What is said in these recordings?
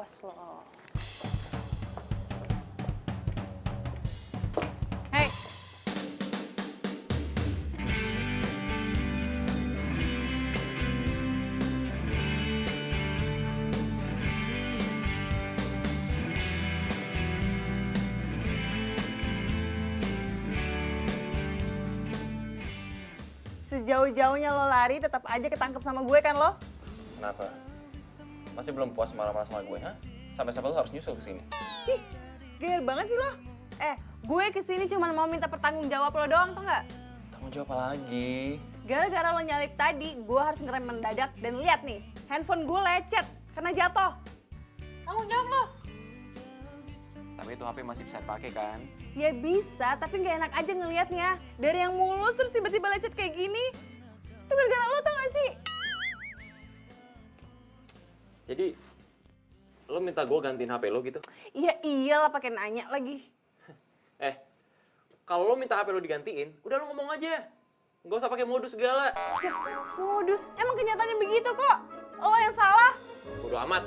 awas lo. Hei. Sejauh-jauhnya lo lari, tetap aja ketangkep sama gue kan lo? Kenapa? Masih belum puas marah-marah sama gue, ha? Sampai-sampai lo harus nyusul ke sini. Ih, gaya banget sih lo. Gue kesini cuma mau minta pertanggung jawab lo doang, tau nggak? Tanggung jawab apa lagi? Gara-gara lo nyalip tadi, gue harus ngerem mendadak dan lihat nih, handphone gue lecet karena jatuh. Tanggung jawab lo. Tapi itu HP masih bisa dipakai kan? Ya bisa, tapi nggak enak aja ngelihatnya. Dari yang mulus terus tiba-tiba lecet kayak gini. Itu gara-gara lo tau gak sih? Jadi, lo minta gue gantiin HP lo gitu? Iya iyalah pakai nanya lagi. Kalau lo minta HP lo digantiin, udah lo ngomong aja. Nggak usah pakai modus segala. Ya, modus, emang kenyataannya begitu kok. Lo yang salah. Bodo amat.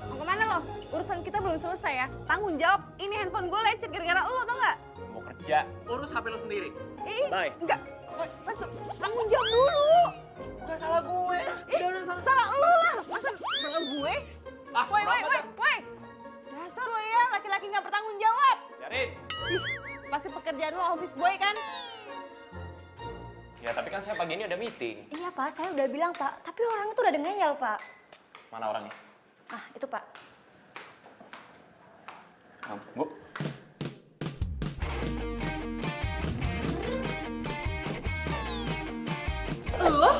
Mau kemana lo? Urusan kita belum selesai ya. Tanggung jawab, ini handphone gue lecet gara-gara lo tau gak? Mau kerja, urus HP lo sendiri. Bye. Enggak. Masuk, tanggung jawab dulu. Bukan salah gue. Salah lo lah. Masa salah gue? Woi. Dasar lo ya, laki-laki gak bertanggung jawab. Biarin. Pasti pekerjaan lo office boy kan? Ya, tapi kan saya pagi ini ada meeting. Iya Pak, saya udah bilang Pak, tapi orang itu udah ada ngeyel Pak. Mana orangnya? Ah, itu Pak. Bu. Lo?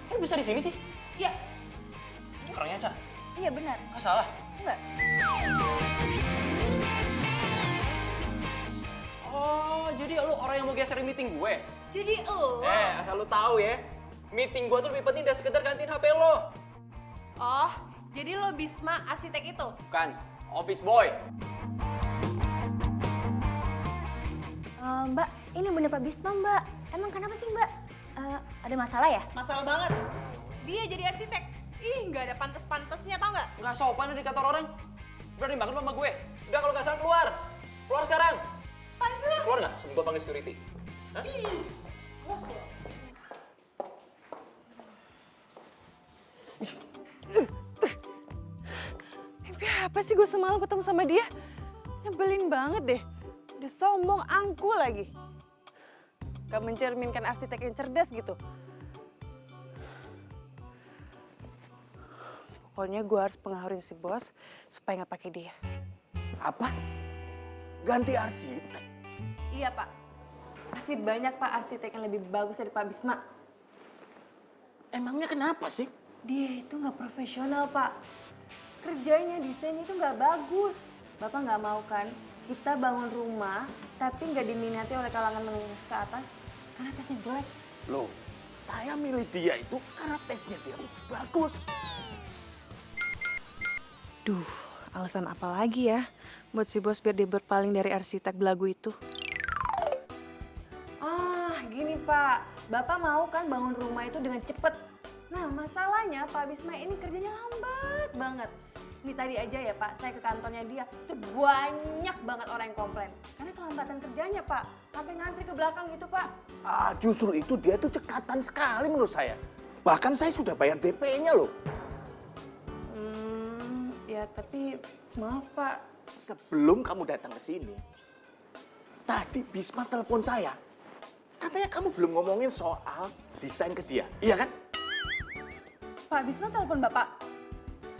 Kok bisa di sini sih? Ya. Ini orangnya, Ca. Iya benar. Nggak salah. Enggak. Oh, jadi lu orang yang mau geser meeting gue? Jadi lo? Asal lu tahu ya. Meeting gue tuh lebih penting dari sekedar gantiin HP lo. Oh, jadi lo Bisma arsitek itu? Bukan, office boy. Mbak, ini bener Pak Bisma Mbak. Emang kenapa sih Mbak? Ada masalah ya? Masalah banget. Dia jadi arsitek. Ih, nggak ada pantes-pantesnya, tau nggak? Nggak sopan di kantor orang. Berani banget lo sama gue. Udah kalau nggak salah keluar. Keluar sekarang. Apaan sih lo? Keluar nggak? Sebelum gue panggil security. Hah? Mimpi apa sih gue semalam ketemu sama dia? Nyebelin banget deh. Udah sombong, angku lagi. Gak mencerminkan arsitek yang cerdas gitu. Pokoknya gue harus pengaruhin si bos supaya nggak pakai dia. Apa? Ganti arsitek? Iya pak. Masih banyak pak arsitek yang lebih bagus dari Pak Bisma. Emangnya kenapa sih? Dia itu nggak profesional pak. Kerjanya desain itu nggak bagus. Bapak nggak mau kan kita bangun rumah tapi nggak diminati oleh kalangan menengah ke atas karena tesnya jelek. Loh, saya milih dia itu karena tesnya dia bagus. Duh, alasan apa lagi ya buat si bos biar dia berpaling dari arsitek belagu itu? Gini Pak, Bapak mau kan bangun rumah itu dengan cepet. Nah masalahnya Pak Bisma ini kerjanya lambat banget. Ini tadi aja ya Pak, saya ke kantornya dia, itu banyak banget orang yang komplain. Karena kelambatan kerjanya Pak, sampai ngantri ke belakang gitu Pak. Justru itu dia tuh cekatan sekali menurut saya. Bahkan saya sudah bayar DP-nya loh. Ya tapi maaf Pak. Sebelum kamu datang ke sini, tadi Bisma telepon saya. Katanya kamu belum ngomongin soal desain ke dia, iya kan? Pak Bisma telepon Bapak.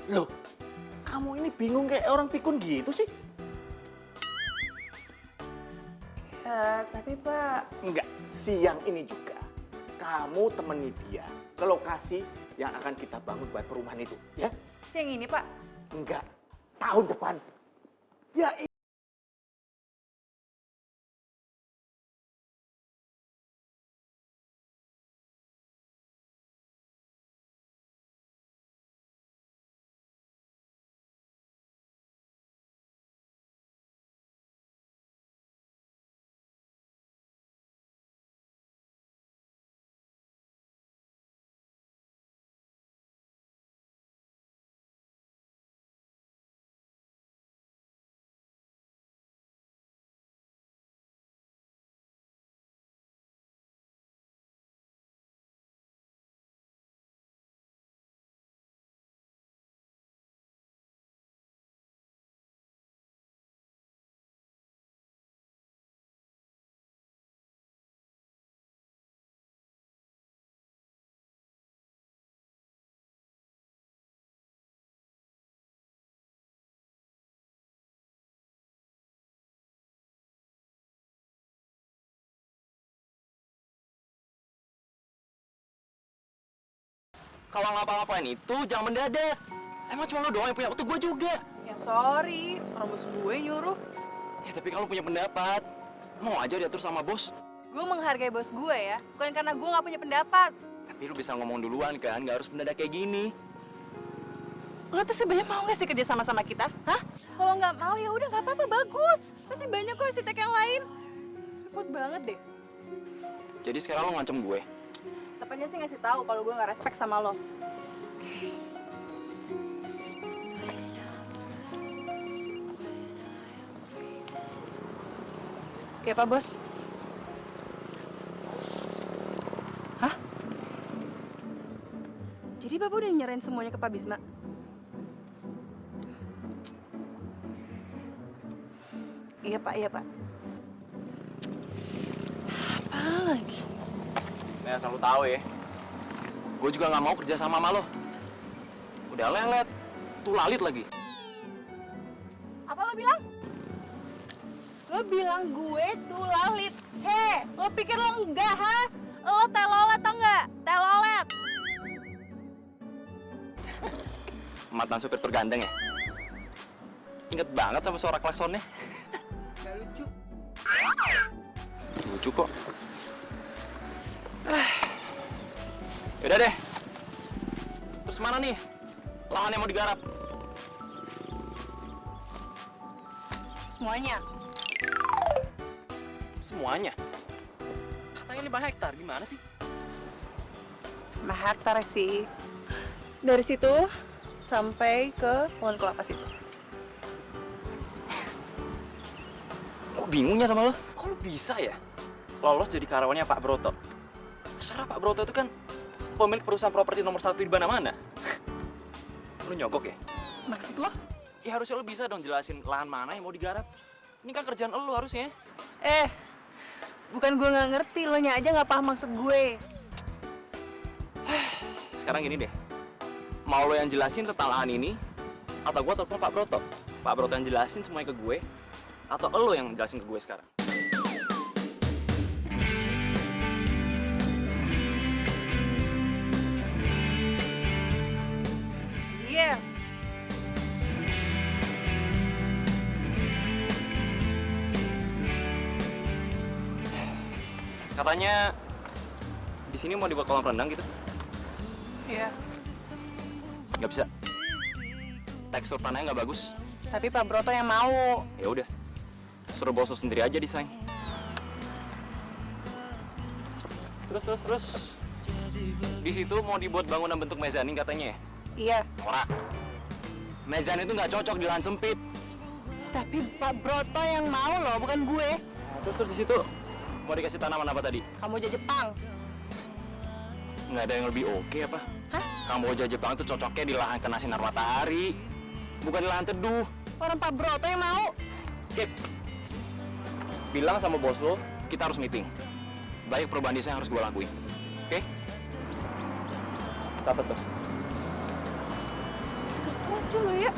Loh, kamu ini bingung kayak orang pikun gitu sih? Ya tapi Pak. Enggak, siang ini juga kamu temani dia ke lokasi yang akan kita bangun buat perumahan itu, ya? Siang ini Pak. Enggak, tahun depan. Ya Kalau ngapa-ngapain itu jangan mendadak. Emang cuma lo doang yang punya waktu, gue juga. Ya sorry, orang bos gue nyuruh. Ya tapi kalau punya pendapat, mau aja diatur sama bos. Gue menghargai bos gue ya, bukan karena gue nggak punya pendapat. Tapi lu bisa ngomong duluan kan, nggak harus mendadak kayak gini. Lo tuh sebenarnya mau nggak sih kerja sama kita? Hah? Kalau nggak mau ya udah nggak apa-apa, bagus. Masih banyak kok arsitek yang lain. Repot banget deh. Jadi sekarang lo ngancem gue. Tepatnya sih ngasih tahu kalau gue nggak respect sama lo. Oke Pak Bos. Hah? Jadi Bapak udah nyerahin semuanya ke Pak Bisma? Iya Pak, iya Pak. Apa lagi? Nih asal lo tahu ya, gue juga nggak mau kerja sama lo. Udah lelet, tuh lalit lagi. Apa lo bilang? Lo bilang gue tuh lalit. He, lo pikir lo enggak, ha? Lo telolet tau nggak? Telolet. Mantan supir tergandeng ya? Ingat banget sama suara klaksonnya. Gak lucu. Lucu kok. Yaudah deh. Terus mana nih lahan yang mau digarap? Semuanya. Semuanya? Katanya 5 hektar, gimana sih? 5 hektar sih. Dari situ sampai ke pohon kelapa situ. Kok bingungnya sama lo? Kok lo bisa ya lolos jadi karyawannya Pak Broto? Secara Pak Broto itu kan pemilik perusahaan properti nomor 1 di mana-mana. Lo nyogok ya? Maksud lo? Ya harusnya lo bisa dong jelasin lahan mana yang mau digarap. Ini kan kerjaan lo harusnya. Bukan gue nggak ngerti, lo nya aja nggak paham maksud gue. Sekarang gini deh, mau lo yang jelasin tentang lahan ini, atau gue telepon Pak Broto? Pak Broto yang jelasin semuanya ke gue, atau lo yang jelasin ke gue sekarang? Iya. Katanya di sini mau dibuat kolam renang gitu. Iya. Nggak bisa. Tekstur tanahnya nggak bagus. Tapi Pak Broto yang mau. Ya udah, suruh bos lo sendiri aja desain. Terus. Di situ mau dibuat bangunan bentuk mezanin katanya ya? Iya. Ora. Mezanin itu nggak cocok di lahan sempit. Tapi Pak Broto yang mau loh, bukan gue. Terus di situ mau dikasih tanaman apa tadi? Kamu jadi Jepang. Nggak ada yang lebih oke apa? Hah? Kamboja Jepang itu cocoknya di lahan kena sinar matahari, bukan di lahan teduh. Orang Pak Broto yang mau. Kip, bilang sama bos lo, kita harus meeting. Banyak perubahan desain yang harus gue lakuin. Oke? Catat tuh. Siapa sih lo ya?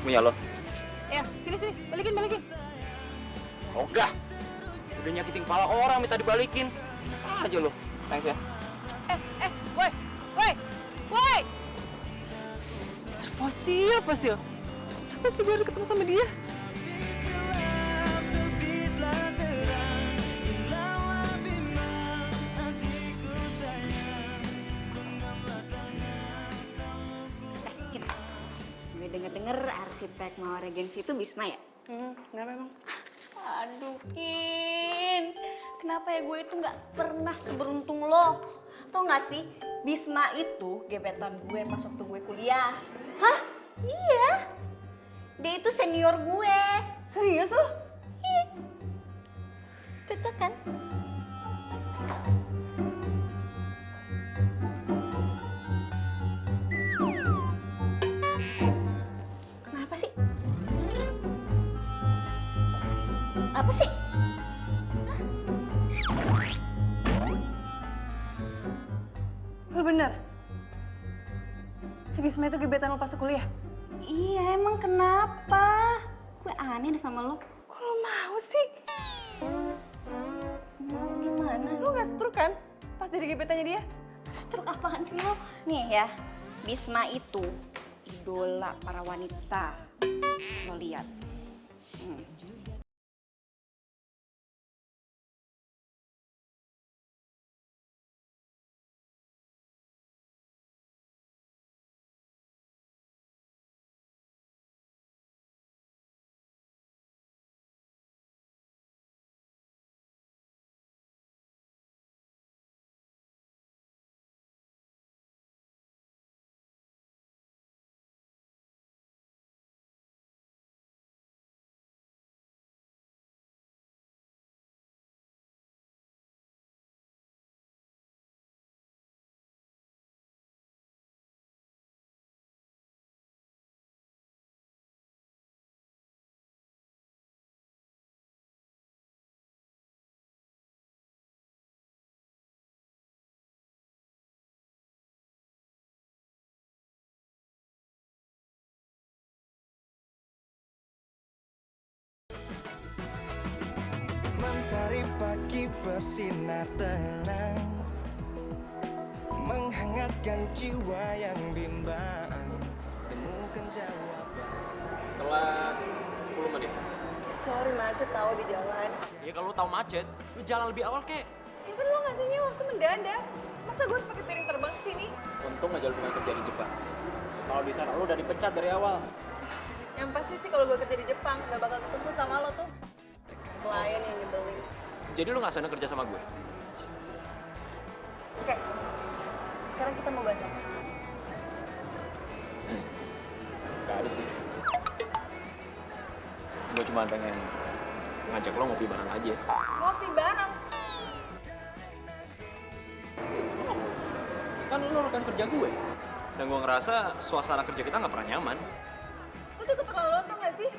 Punya lo. Ya, sini, balikin. Ogah. Udah nyakitin kepala orang minta dibalikin. Aja lo. Thanks ya. Woi! Dasar fosil. Kenapa sih gue harus ketemu sama dia? Gue denger-denger arsitek mau regensi itu Bisma ya? Kenapa emang? Aduh, Kin. Kenapa ya gue itu nggak pernah seberuntung lo? Tau nggak sih, Bisma itu gebetan gue pas waktu gue kuliah. Hah? Iya. Dia itu senior gue. Serius lo? Iya. Cocok kan? Kenapa sih? Apa sih? Lo bener? Si Bisma itu gebetan lo pas kuliah? Iya, emang kenapa? Gue aneh deh sama lo. stroke kan? Pas jadi gebetannya dia. Stroke apaan sih lo? Nih ya, Bisma itu idola para wanita. Lo lihat. Mentari pagi bersinar terang, menghangatkan jiwa yang bimbang, temukan jawaban. Telat 10 menit. Sorry macet tahu di jalan. Ya kalau lu tahu macet, lu jalan lebih awal kek. Ya kan lo ngasihnya waktu mendadak. Masa gue harus pakai piring terbang ke sini? Untung aja lu pernah kerja di Jepang. Kalau di sana lu udah dipecat dari awal. Yang pasti sih kalau gue kerja di Jepang gak bakal ketemu sama lo tuh. Klien yang nyebelin. Jadi lu nggak sana kerja sama gue? Oke, sekarang kita mau bahas apa? Gak ada sih. Gue cuma pengen ngajak lo ngopi bareng aja. Ngopi bareng. Kan lo rekan kerja gue. Dan gue ngerasa suasana kerja kita nggak pernah nyaman. Lo tuh keterlaluan tau gak sih?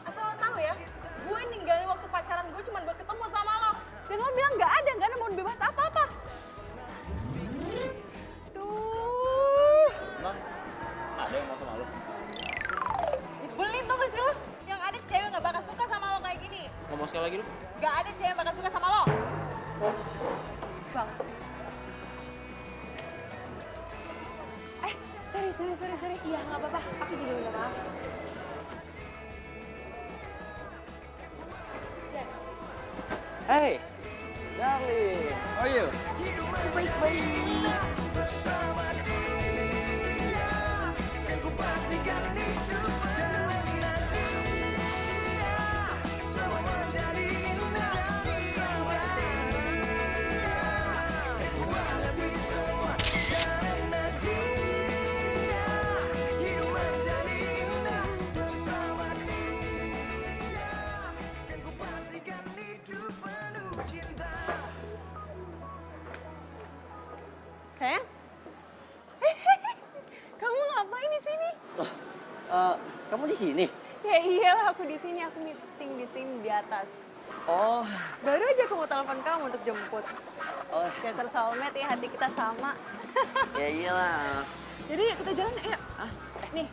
Asal lo tahu ya, gue ninggalin waktu pacaran gue cuma buat ketemu sama lo. Dan lo bilang gak ada mau bebas apa-apa. Duh, Emang ada yang mau sama lo? nyebelin tau gak sih lo? Yang ada cewek gak bakal suka sama lo kayak gini. Ngomong sekali lagi lo? Gak ada cewek yang bakal suka sama lo. Banget sih. Sorry. Iya, nggak apa-apa. Aku juga minta maaf. Hey, darling, how are you? Bersama dia, kan ku pastikan hidup penuh nanti. Semua menjadi indah bersama dia, kan ku hadapi semua karena dia. Hidup menjadi indah bersama dia, kan ku pastikan hidup penuh cinta. Sayang? Kamu ngapain di sini? Kamu di sini? Ya iyalah aku di sini, aku meeting di sini di atas. Oh, Baru aja aku mau telepon kamu untuk jemput. oh, Dasar soulmate ya, hati kita sama. ya iyalah. Jadi yuk kita jalan, ayo. Nih.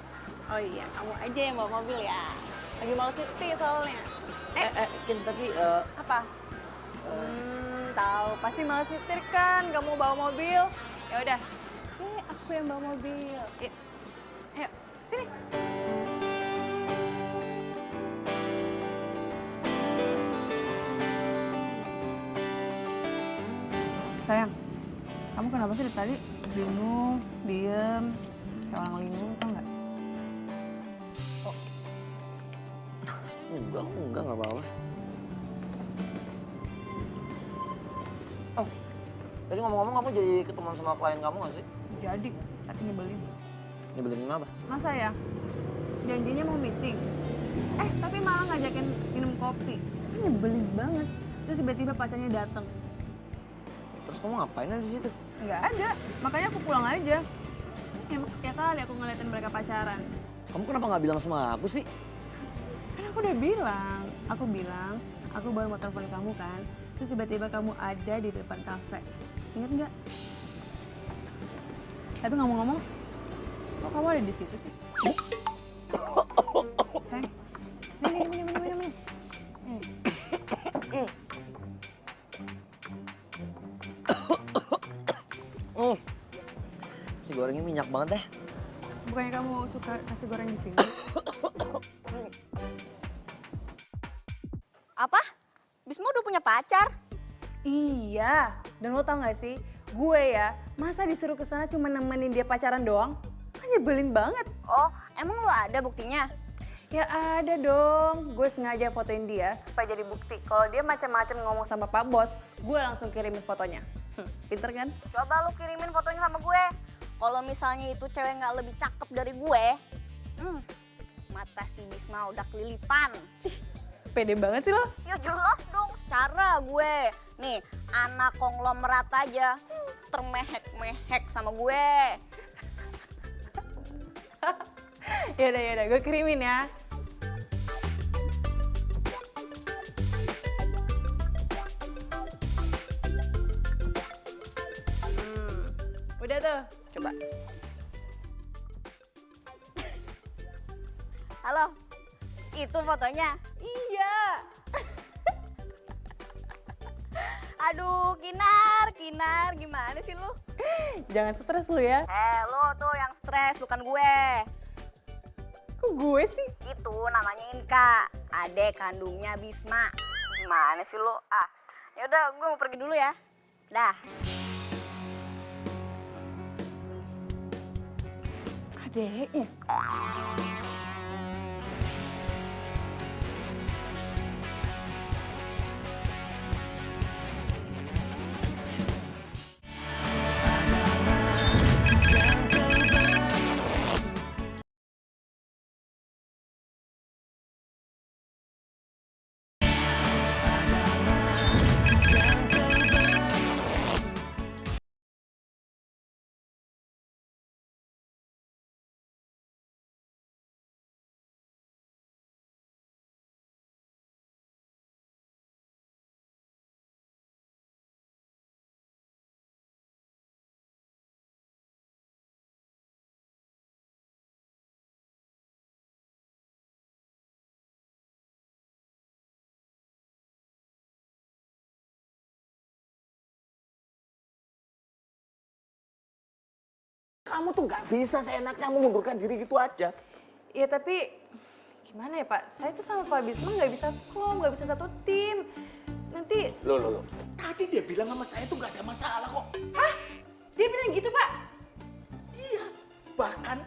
Oh iya, kamu aja yang bawa mobil ya. Lagi males nyetir soalnya. Kin, tapi Apa? Tahu, pasti males nyetir kan, gak mau bawa mobil. Ya udah. Aku yang bawa mobil. Ayo, sini. Sayang, kamu kenapa sih dari tadi bingung, diem, kayak orang linglung, tau nggak? enggak apa-apa. Oh, tadi ngomong-ngomong kamu jadi ketemuan sama klien kamu nggak sih? Jadi, tapi nyebelin. Nyebelin kenapa? Masa ya? Janjinya mau meeting. Tapi malah ngajakin minum kopi. Kan nyebelin banget. Terus tiba-tiba pacarnya datang. Terus kamu ngapain di situ? Nggak ada, makanya aku pulang aja. Ya kali aku ngeliatin mereka pacaran. Kamu kenapa nggak bilang sama aku sih? Kan aku udah bilang, aku baru mau telepon kamu kan. Terus tiba-tiba kamu ada di depan kafe. Ingat nggak? Tapi ngomong-ngomong, kok kamu ada di situ sih? Sayang, minum. gorengnya minyak banget ya. Bukannya kamu suka nasi goreng di sini? Apa? Bisma udah punya pacar? Iya, dan lo tau gak sih, gue ya, masa disuruh ke sana cuma nemenin dia pacaran doang? Kan nyebelin banget. Oh, emang lo ada buktinya? Ya ada dong, gue sengaja fotoin dia supaya jadi bukti. Kalau dia macam-macam ngomong sama Pak Bos, gue langsung kirimin fotonya. Pinter kan? Coba lo kirimin fotonya sama gue. Kalau misalnya itu cewek nggak lebih cakep dari gue, mata si Bisma udah kelilipan. Pede banget sih lo. Ya jelas dong, secara gue. Nih, anak konglomerat aja termehek-mehek sama gue. Yaudah, gue kirimin ya. Udah tuh. Coba. Halo, itu fotonya. Iya. Aduh, Kinar, gimana sih lu? Jangan stres lu ya. Lu tuh yang stres, bukan gue. Kok gue sih? Itu namanya Inka, adek kandungnya Bisma. Gimana sih lu? Yaudah, gue mau pergi dulu ya. Dah. Adeknya. Kamu tuh nggak bisa seenaknya mengundurkan diri gitu aja. Ya tapi gimana ya Pak? Saya tuh sama Pak Bisma nggak bisa klop, nggak bisa satu tim. Nanti, Loh. Tadi dia bilang sama saya tuh nggak ada masalah kok. hah? Dia bilang gitu Pak? Iya, bahkan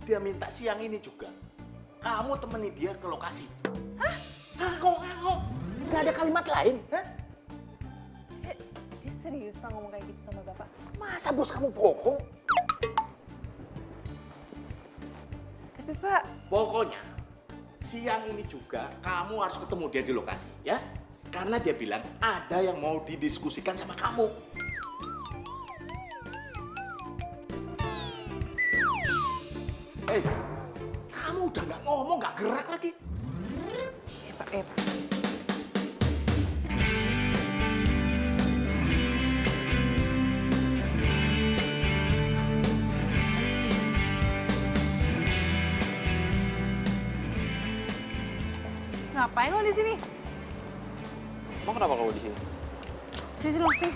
dia minta siang ini juga. Kamu temani dia ke lokasi. Hah? Ngomong. Nggak ada kalimat lain. Hah? Dia serius Pak ngomong kayak gitu sama Bapak? Masa bos kamu bohong? Tapi Pak, Pokoknya siang ini juga kamu harus ketemu dia di lokasi, ya? Karena dia bilang ada yang mau didiskusikan sama kamu. Kamu udah nggak ngomong, nggak gerak lagi. Pak. Ngapain lo di sini? Emang kenapa kamu di sini? Sini lo sih.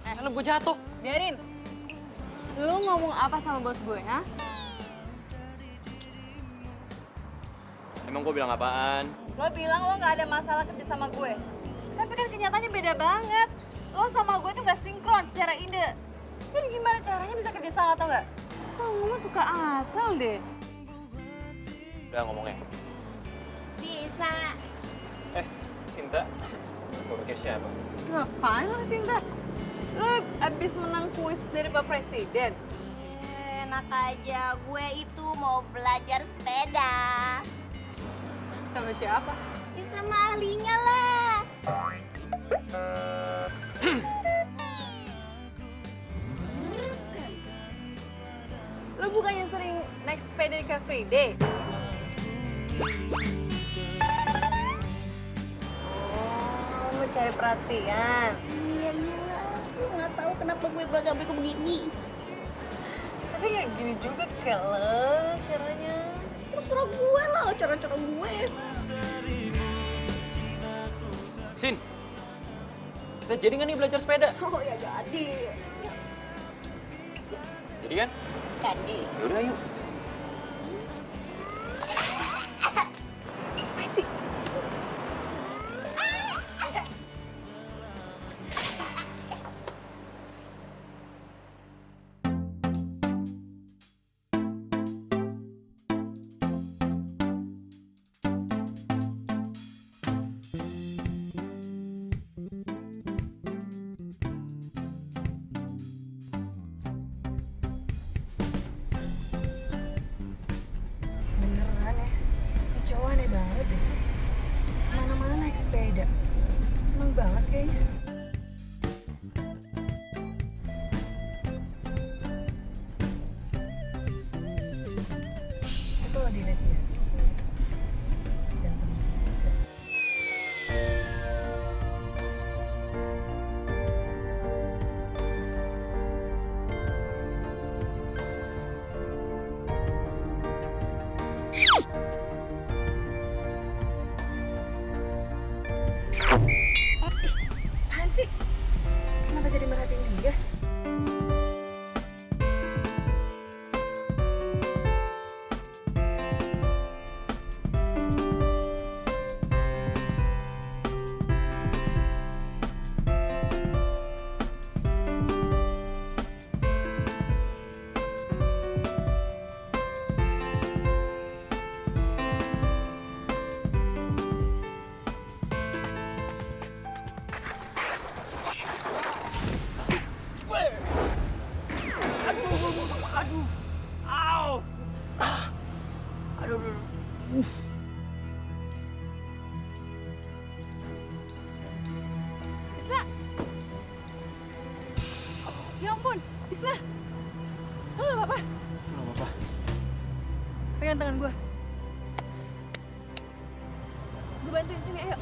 Helm gue jatuh. Biarin. Lu ngomong apa sama bos gue, ha? Emang gue bilang apaan? Lo bilang lo nggak ada masalah kerja sama gue. Tapi kan kenyataannya beda banget. Lo sama gue tuh nggak sinkron secara ide. Jadi gimana caranya bisa kerja sama atau nggak? Lo ngomong suka asal deh. Udah ngomongnya. Bisma. Cinta. Gue pikir siapa? Ngapain lo Sinta? Lo abis menang kuis dari Pak Presiden. Enak aja, gue itu mau belajar sepeda. Sama siapa? Ya sama ahlinya lah. Lo bukannya sering naik sepeda di Car Free Day? Oh, mau cari perhatian. Iya, gue nggak tahu kenapa gue beragam-bego begini. Tapi nggak gini juga keles caranya. Terserah gue lah, cara-cara gue. Sin, kita jadi nggak nih belajar sepeda? Oh ya jadi. Jadi kan? Jadi. Yaudah yuk. Apa sih? Beneran ya, ini cowok aneh banget deh. Mana-mana naik sepeda, seneng banget kayaknya. Tapi kalau dilihat dia sih, ganteng juga. Apaan sih? Kenapa jadi merhatiin dia? Bisma! Ya ampun, Bisma! Lo gak apa-apa? Gak apa-apa. Pegang tangan gue. Gue bantuin sini, ayo.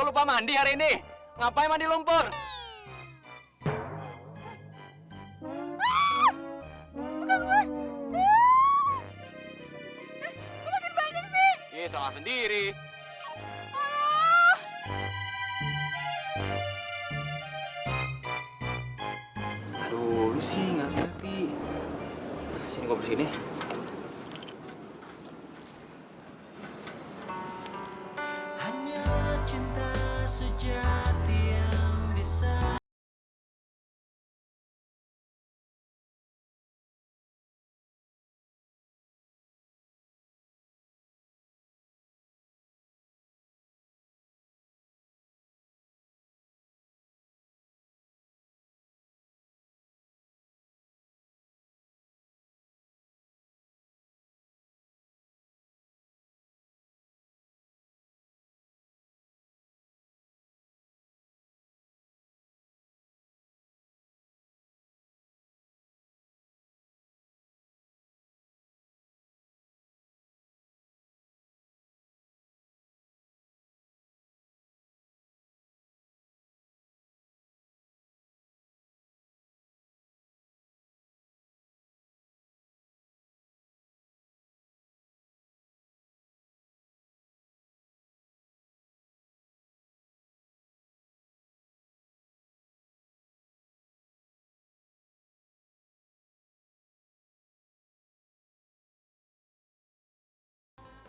lupa mandi hari ini? Ngapain mandi lumpur? Kok makin banyak sih? Iya, salah sendiri. Aduh, lu sih nggak ngerti. Sini gua bersini. Hanya cinta sejati yang bisa.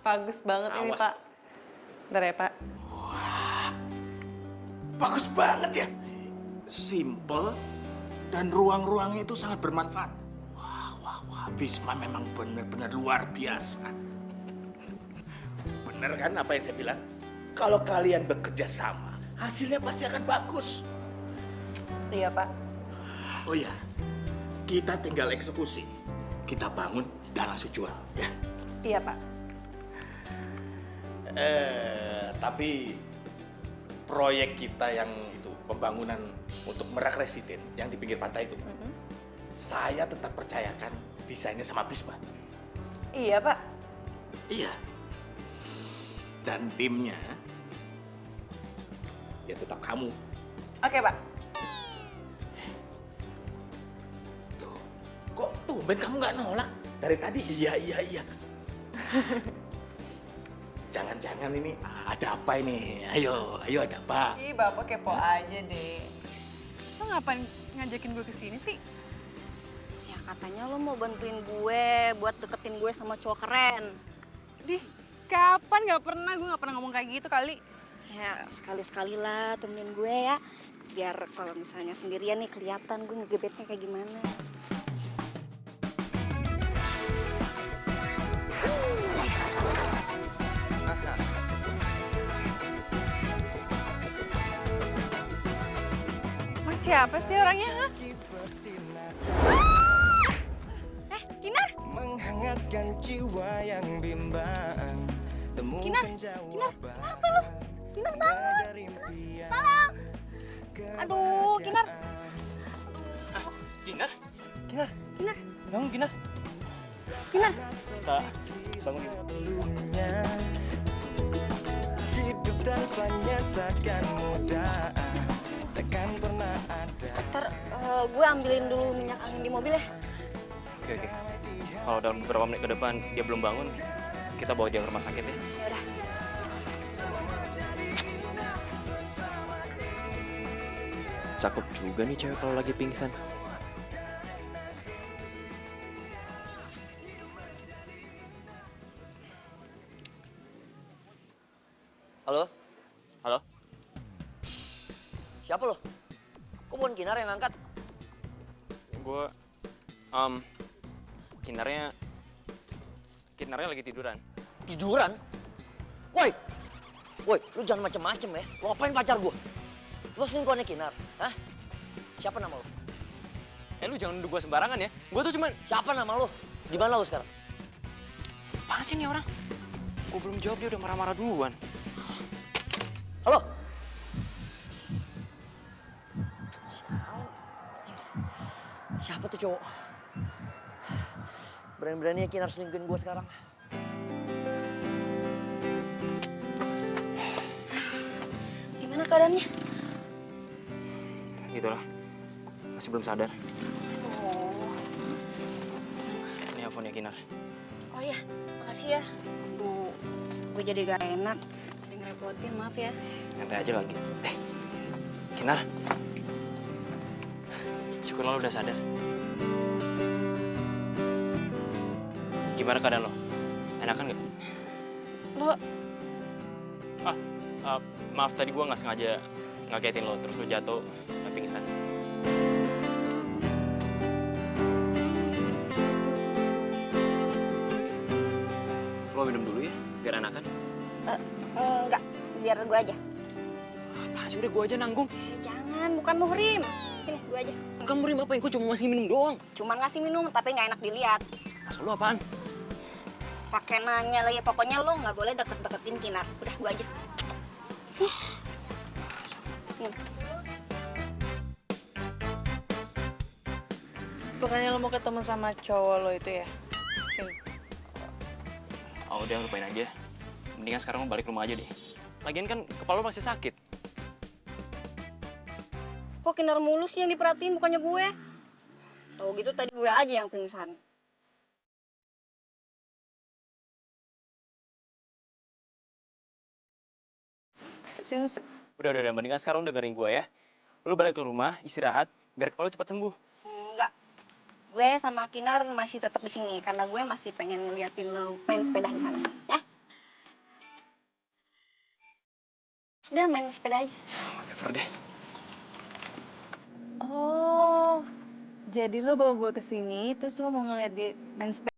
Bagus banget ini, Awas. Pak. Bentar ya, Pak. Bagus banget ya. Simple dan ruang-ruangnya itu sangat bermanfaat. Wah, Bisma memang benar-benar luar biasa. Benar kan apa yang saya bilang? Kalau kalian bekerja sama, hasilnya pasti akan bagus. Iya, Pak. Oh ya, kita tinggal eksekusi. Kita bangun dan langsung jual, ya. Iya, Pak. Tapi proyek kita yang itu pembangunan untuk Merak Residen yang di pinggir pantai itu, saya tetap percayakan desainnya sama Bisma. Iya, Pak. Iya. Dan timnya ya tetap kamu. Oke, Pak. Loh, kok tumben kamu nggak nolak? Dari tadi iya. Jangan-jangan ini ada apa ini? Ayo ada apa? Ih, Bapak kepo aja deh. Lo ngapain ngajakin gue ke sini sih? Ya katanya lo mau bantuin gue buat deketin gue sama cowok keren. Dih, kapan? Gak pernah ngomong kayak gitu kali. Ya sekali-sekali lah temenin gue ya. Biar kalau misalnya sendirian nih kelihatan gue ngegebetnya kayak gimana. Mas siapa sih orangnya? Hah? Kinar! Menghangatkan jiwa yang bimbang. Kinar! Kenapa lo? Kinar bangun! Tolong! Aduh, Kinar! Kinar? Kinar! Bangun, Kinar. Kinar! Kak, bangun. Sebelumnya hidup tanpanya takkan mudah, takkan pernah ada. Ntar gue ambilin dulu minyak angin di mobil ya. Oke. Kalau dalam beberapa menit ke depan dia belum bangun, kita bawa dia ke rumah sakit ya. Yaudah. Cakep juga nih cewek kalau lagi pingsan. Halo? Halo? Siapa lo? Kok bukan Kinar yang ngangkat? Gue, Kinarnya lagi tiduran. Tiduran? Woi! Woi, lu jangan macem-macem ya. Lo apain pacar gue? Lo selingkuhannya Kinar? Hah? Siapa nama lo? Lu jangan nuduh gue sembarangan ya. Gue tuh cuman... Siapa nama lo? Di mana lo sekarang? Apaan sih nih orang? Gue belum jawab dia udah marah-marah duluan. Halo? Siapa tuh cowok? Berani-beraninya Kinar selingkuhin gue sekarang. Gimana keadaannya? Gitu lah. Masih belum sadar. Oh, Ini handphone-nya Kinar. oh ya, makasih ya. Duh, gue jadi gak enak. Jadi ngerepotin, maaf ya. Nyantai aja lagi. Kinar. Syukurlah lo udah sadar. Gimana keadaan lo? Enakan nggak? Lo, Maaf tadi gua nggak sengaja ngagetin lo, terus lo jatuh dan pingsan. Lo minum dulu ya, biar enakan. enggak, biar gue aja. Apa sih, udah gua aja nanggung. Jangan, bukan muhrim. Sini, gue aja. Kamu rim apa? Gue cuma masih minum doang. Cuman ngasih minum, tapi nggak enak dilihat. Maksud lo apaan? Pakai nanya lagi, pokoknya lo nggak boleh deket-deketin Kinar. Udah, gue aja. Bukannya lo mau ketemu sama cowok lo itu ya? Sini. Oh udah, lupain aja. Mendingan sekarang lo balik rumah aja deh. Lagian kan kepala lo masih sakit. Kok Kinar mulu sih yang diperhatiin, bukannya gue? Tahu gitu tadi gue aja yang pingsan. Sini. Udah, mendingan sekarang lo dengerin gua ya. Lo balik ke rumah, istirahat, biar kepala lo cepat sembuh. Enggak. Gue sama Kinar masih tetap di sini karena gue masih pengen ngeliatin lo main sepeda di sana, ya? Sudah main sepeda aja. Whatever deh. Oh, jadi lo bawa gue ke sini, terus lo mau ngeliat di main sepeda.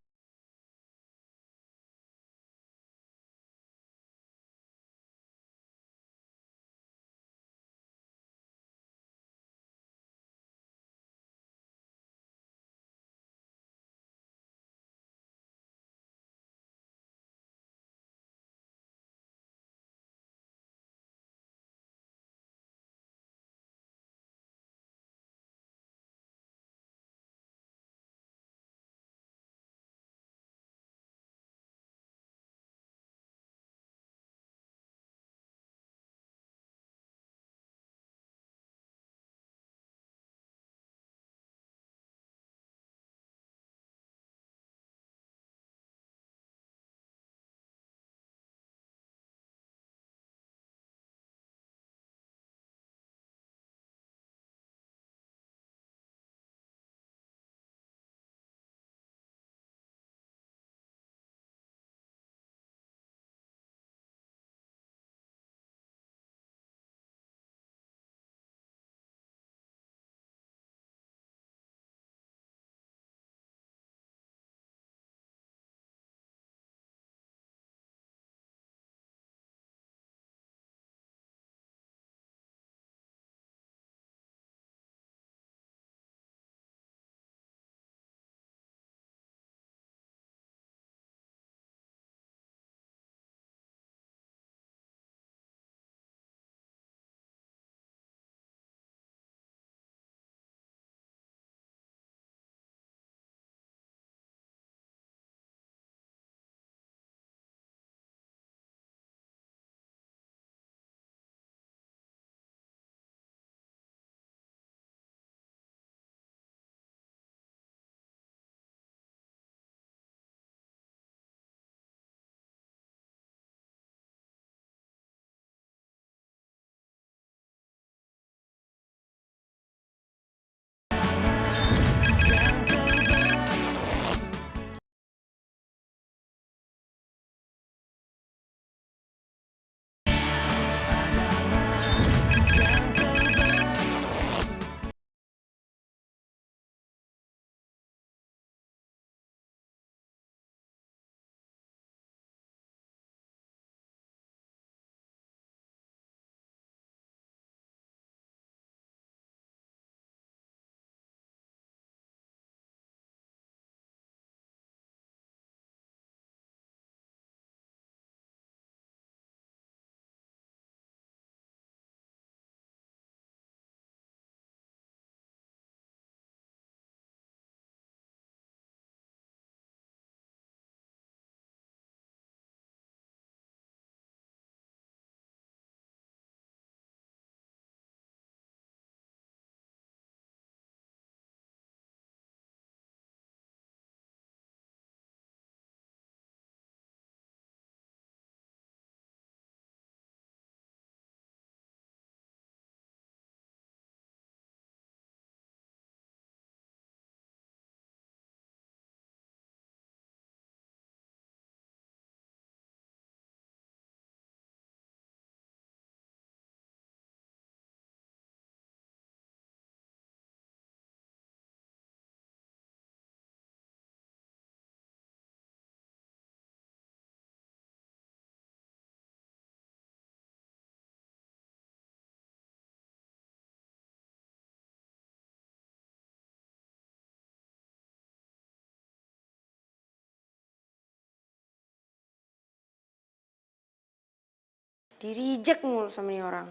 Di-reject mulu sama nih orang.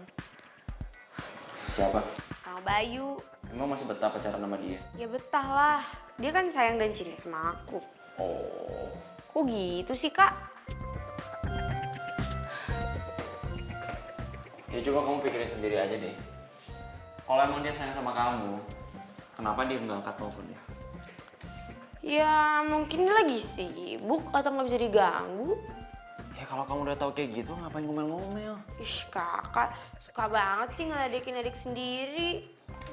Siapa? Sama Bayu. Emang masih betah pacaran sama dia? Ya betah lah. Dia kan sayang dan cinta sama aku. Oh. Kok gitu sih, Kak? Ya coba kamu pikirin sendiri aja deh. Kalau emang dia sayang sama kamu, kenapa dia nggak angkat teleponnya? Ya mungkin dia lagi sibuk atau nggak bisa diganggu. Ya kalau kamu udah tahu kayak gitu, ngapain ngomel-ngomel? Ih, kakak suka banget sih ngeledekin adik sendiri.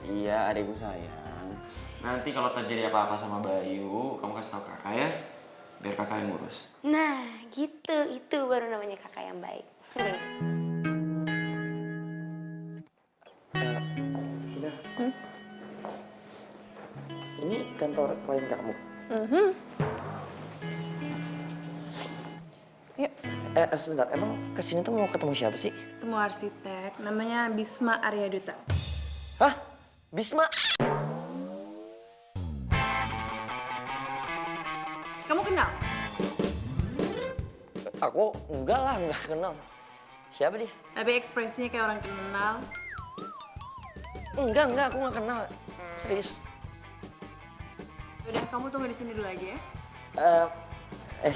Iya, adikku sayang. Nanti kalau terjadi apa-apa sama Bayu, kamu kasih tahu kakak ya, biar kakak yang ngurus. Nah, gitu. Itu baru namanya kakak yang baik. Kinar. Ini kantor klien kamu. Yuk, Sebentar, emang kesini tuh mau ketemu siapa sih? ketemu arsitek, namanya Bisma Arya Duta. Hah? Bisma? Kamu kenal? Aku enggak lah, enggak kenal. Siapa dia? Tapi ekspresinya kayak orang kenal. Enggak, aku enggak kenal. Serius. Udah, kamu tunggu di sini dulu aja ya.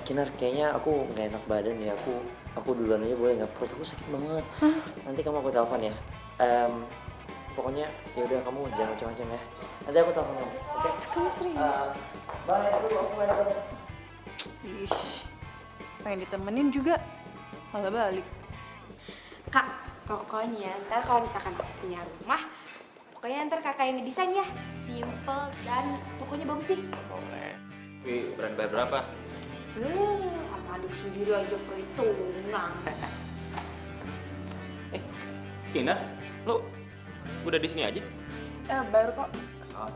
Kinar, kayaknya aku nggak enak badan ya. Aku duluan aja boleh nggak? Perut aku sakit banget. Nanti kamu aku telepon ya. Pokoknya ya udah kamu jangan macam-macam ya. Nanti aku telepon kamu. Oke? Kamu serius? Bye. Aku nggak enak badan. Ish, pengen ditemenin juga, malah balik. Kak, pokoknya ntar kalau misalkan aku punya rumah, pokoknya ntar kakak yang ngedesain ya. Simple dan pokoknya bagus deh. Boleh. Wih, berani bayar berapa? Sama adik sendiri aja perhitungan. Kinar, lu udah di sini aja? Baru kok. Oh.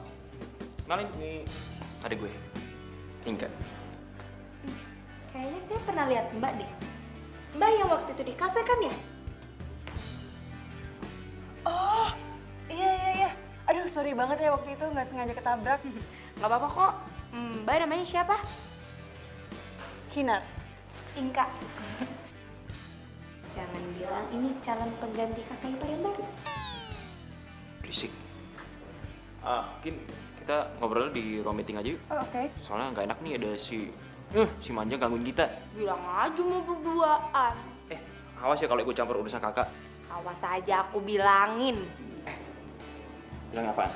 Kenalin, ini adik gue, Inka. Kayaknya saya pernah lihat Mbak deh. Mbak yang waktu itu di kafe kan ya? Oh, iya. Aduh, sorry banget ya waktu itu nggak sengaja ketabrak. Gak apa-apa kok. Mbak namanya siapa? Kinar. Inka. Jangan bilang ini calon pengganti kakak ipar yang baru. Berisik. Kin, kita ngobrol di ruang meeting aja yuk. Oh, oke. Soalnya nggak enak nih ada si Manja gangguin kita. Bilang aja mau berduaan. Awas ya kalau gue campur urusan kakak. Awas aja aku bilangin. Bilang apaan?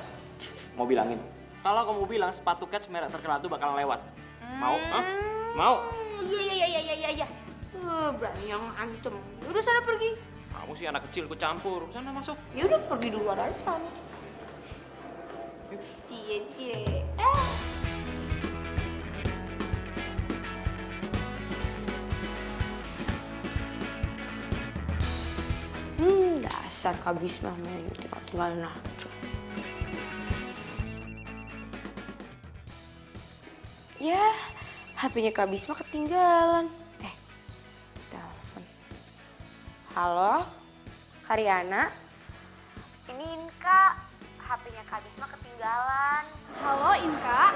Mau bilangin? Kalau kamu bilang sepatu Keds merek terkenal itu bakalan lewat. Mau? Hah? Mau? Iya. Berani yang ancem. Udah sana pergi. Kamu sih anak kecil, gue campur. Sana masuk. Ya udah pergi duluan aja sana. Cie. Dasar Kak Bisma main tinggal-tinggalin aja. Ya, HP-nya Kak Bisma ketinggalan. Telepon. Halo, Karyana? Ini Inka, HP-nya Kak Bisma ketinggalan. Halo, Inka.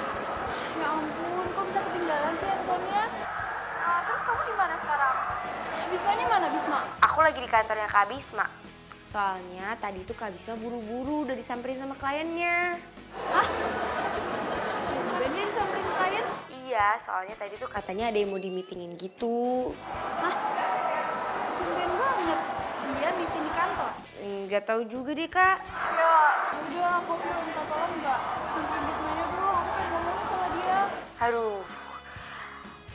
Ya ampun, kok bisa ketinggalan sih handphonenya? Terus kamu di mana sekarang? Bismanya mana, Bisma? Aku lagi di kantornya Kak Bisma. Soalnya tadi tuh Kak Bisma buru-buru udah disamperin sama kliennya. Hah? Bennya disamperin klien? Iya, soalnya tadi tuh katanya ada yang mau di-meetingin gitu. Hah? Tumben banget. Dia meeting di kantor. Nggak tahu juga deh, Kak. Ya, udah aku minta tolong nggak? Sampai Bismanya dulu, aku pengen ngomongnya sama dia. Aduh,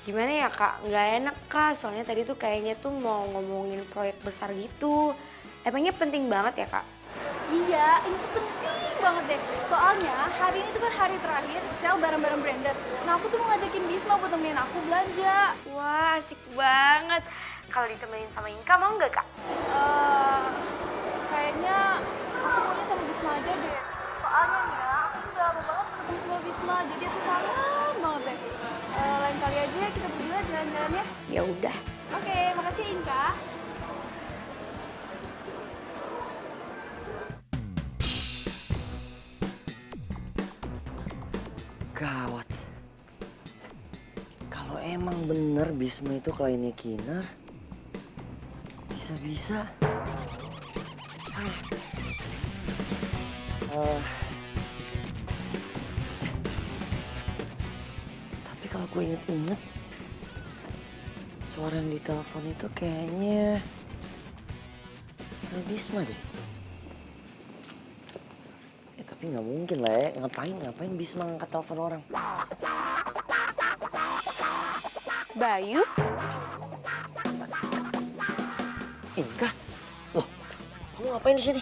gimana ya, Kak? Nggak enak, Kak. Soalnya tadi tuh kayaknya tuh mau ngomongin proyek besar gitu. Emangnya penting banget ya, Kak? Iya, ini tuh penting banget deh. Soalnya hari ini tuh kan hari terakhir sel barang-barang branded. Nah, aku tuh mau ngajakin Bisma buat temenin aku belanja. Wah, asik banget. Kalau ditemenin sama Inka mau nggak, Kak? Kayaknya aku maunya sama Bisma aja deh. Soalnya ya, aku udah lama banget ketemu sama Bisma, jadi aku kangen banget deh. Lain kali aja ya kita berdua jalan-jalan ya. Ya udah. Oke, makasih Inka. Gawat. Kalau emang bener Bisma itu kliennya Kinar, bisa Bisa-bisa. Tapi kalau gue inget-inget, suara yang di telepon itu kayaknya Bisma deh. Tapi nggak mungkin lah ya, ngapain Bisma ngangkat telepon orang? Bayu? Inka? Loh, kamu ngapain di sini?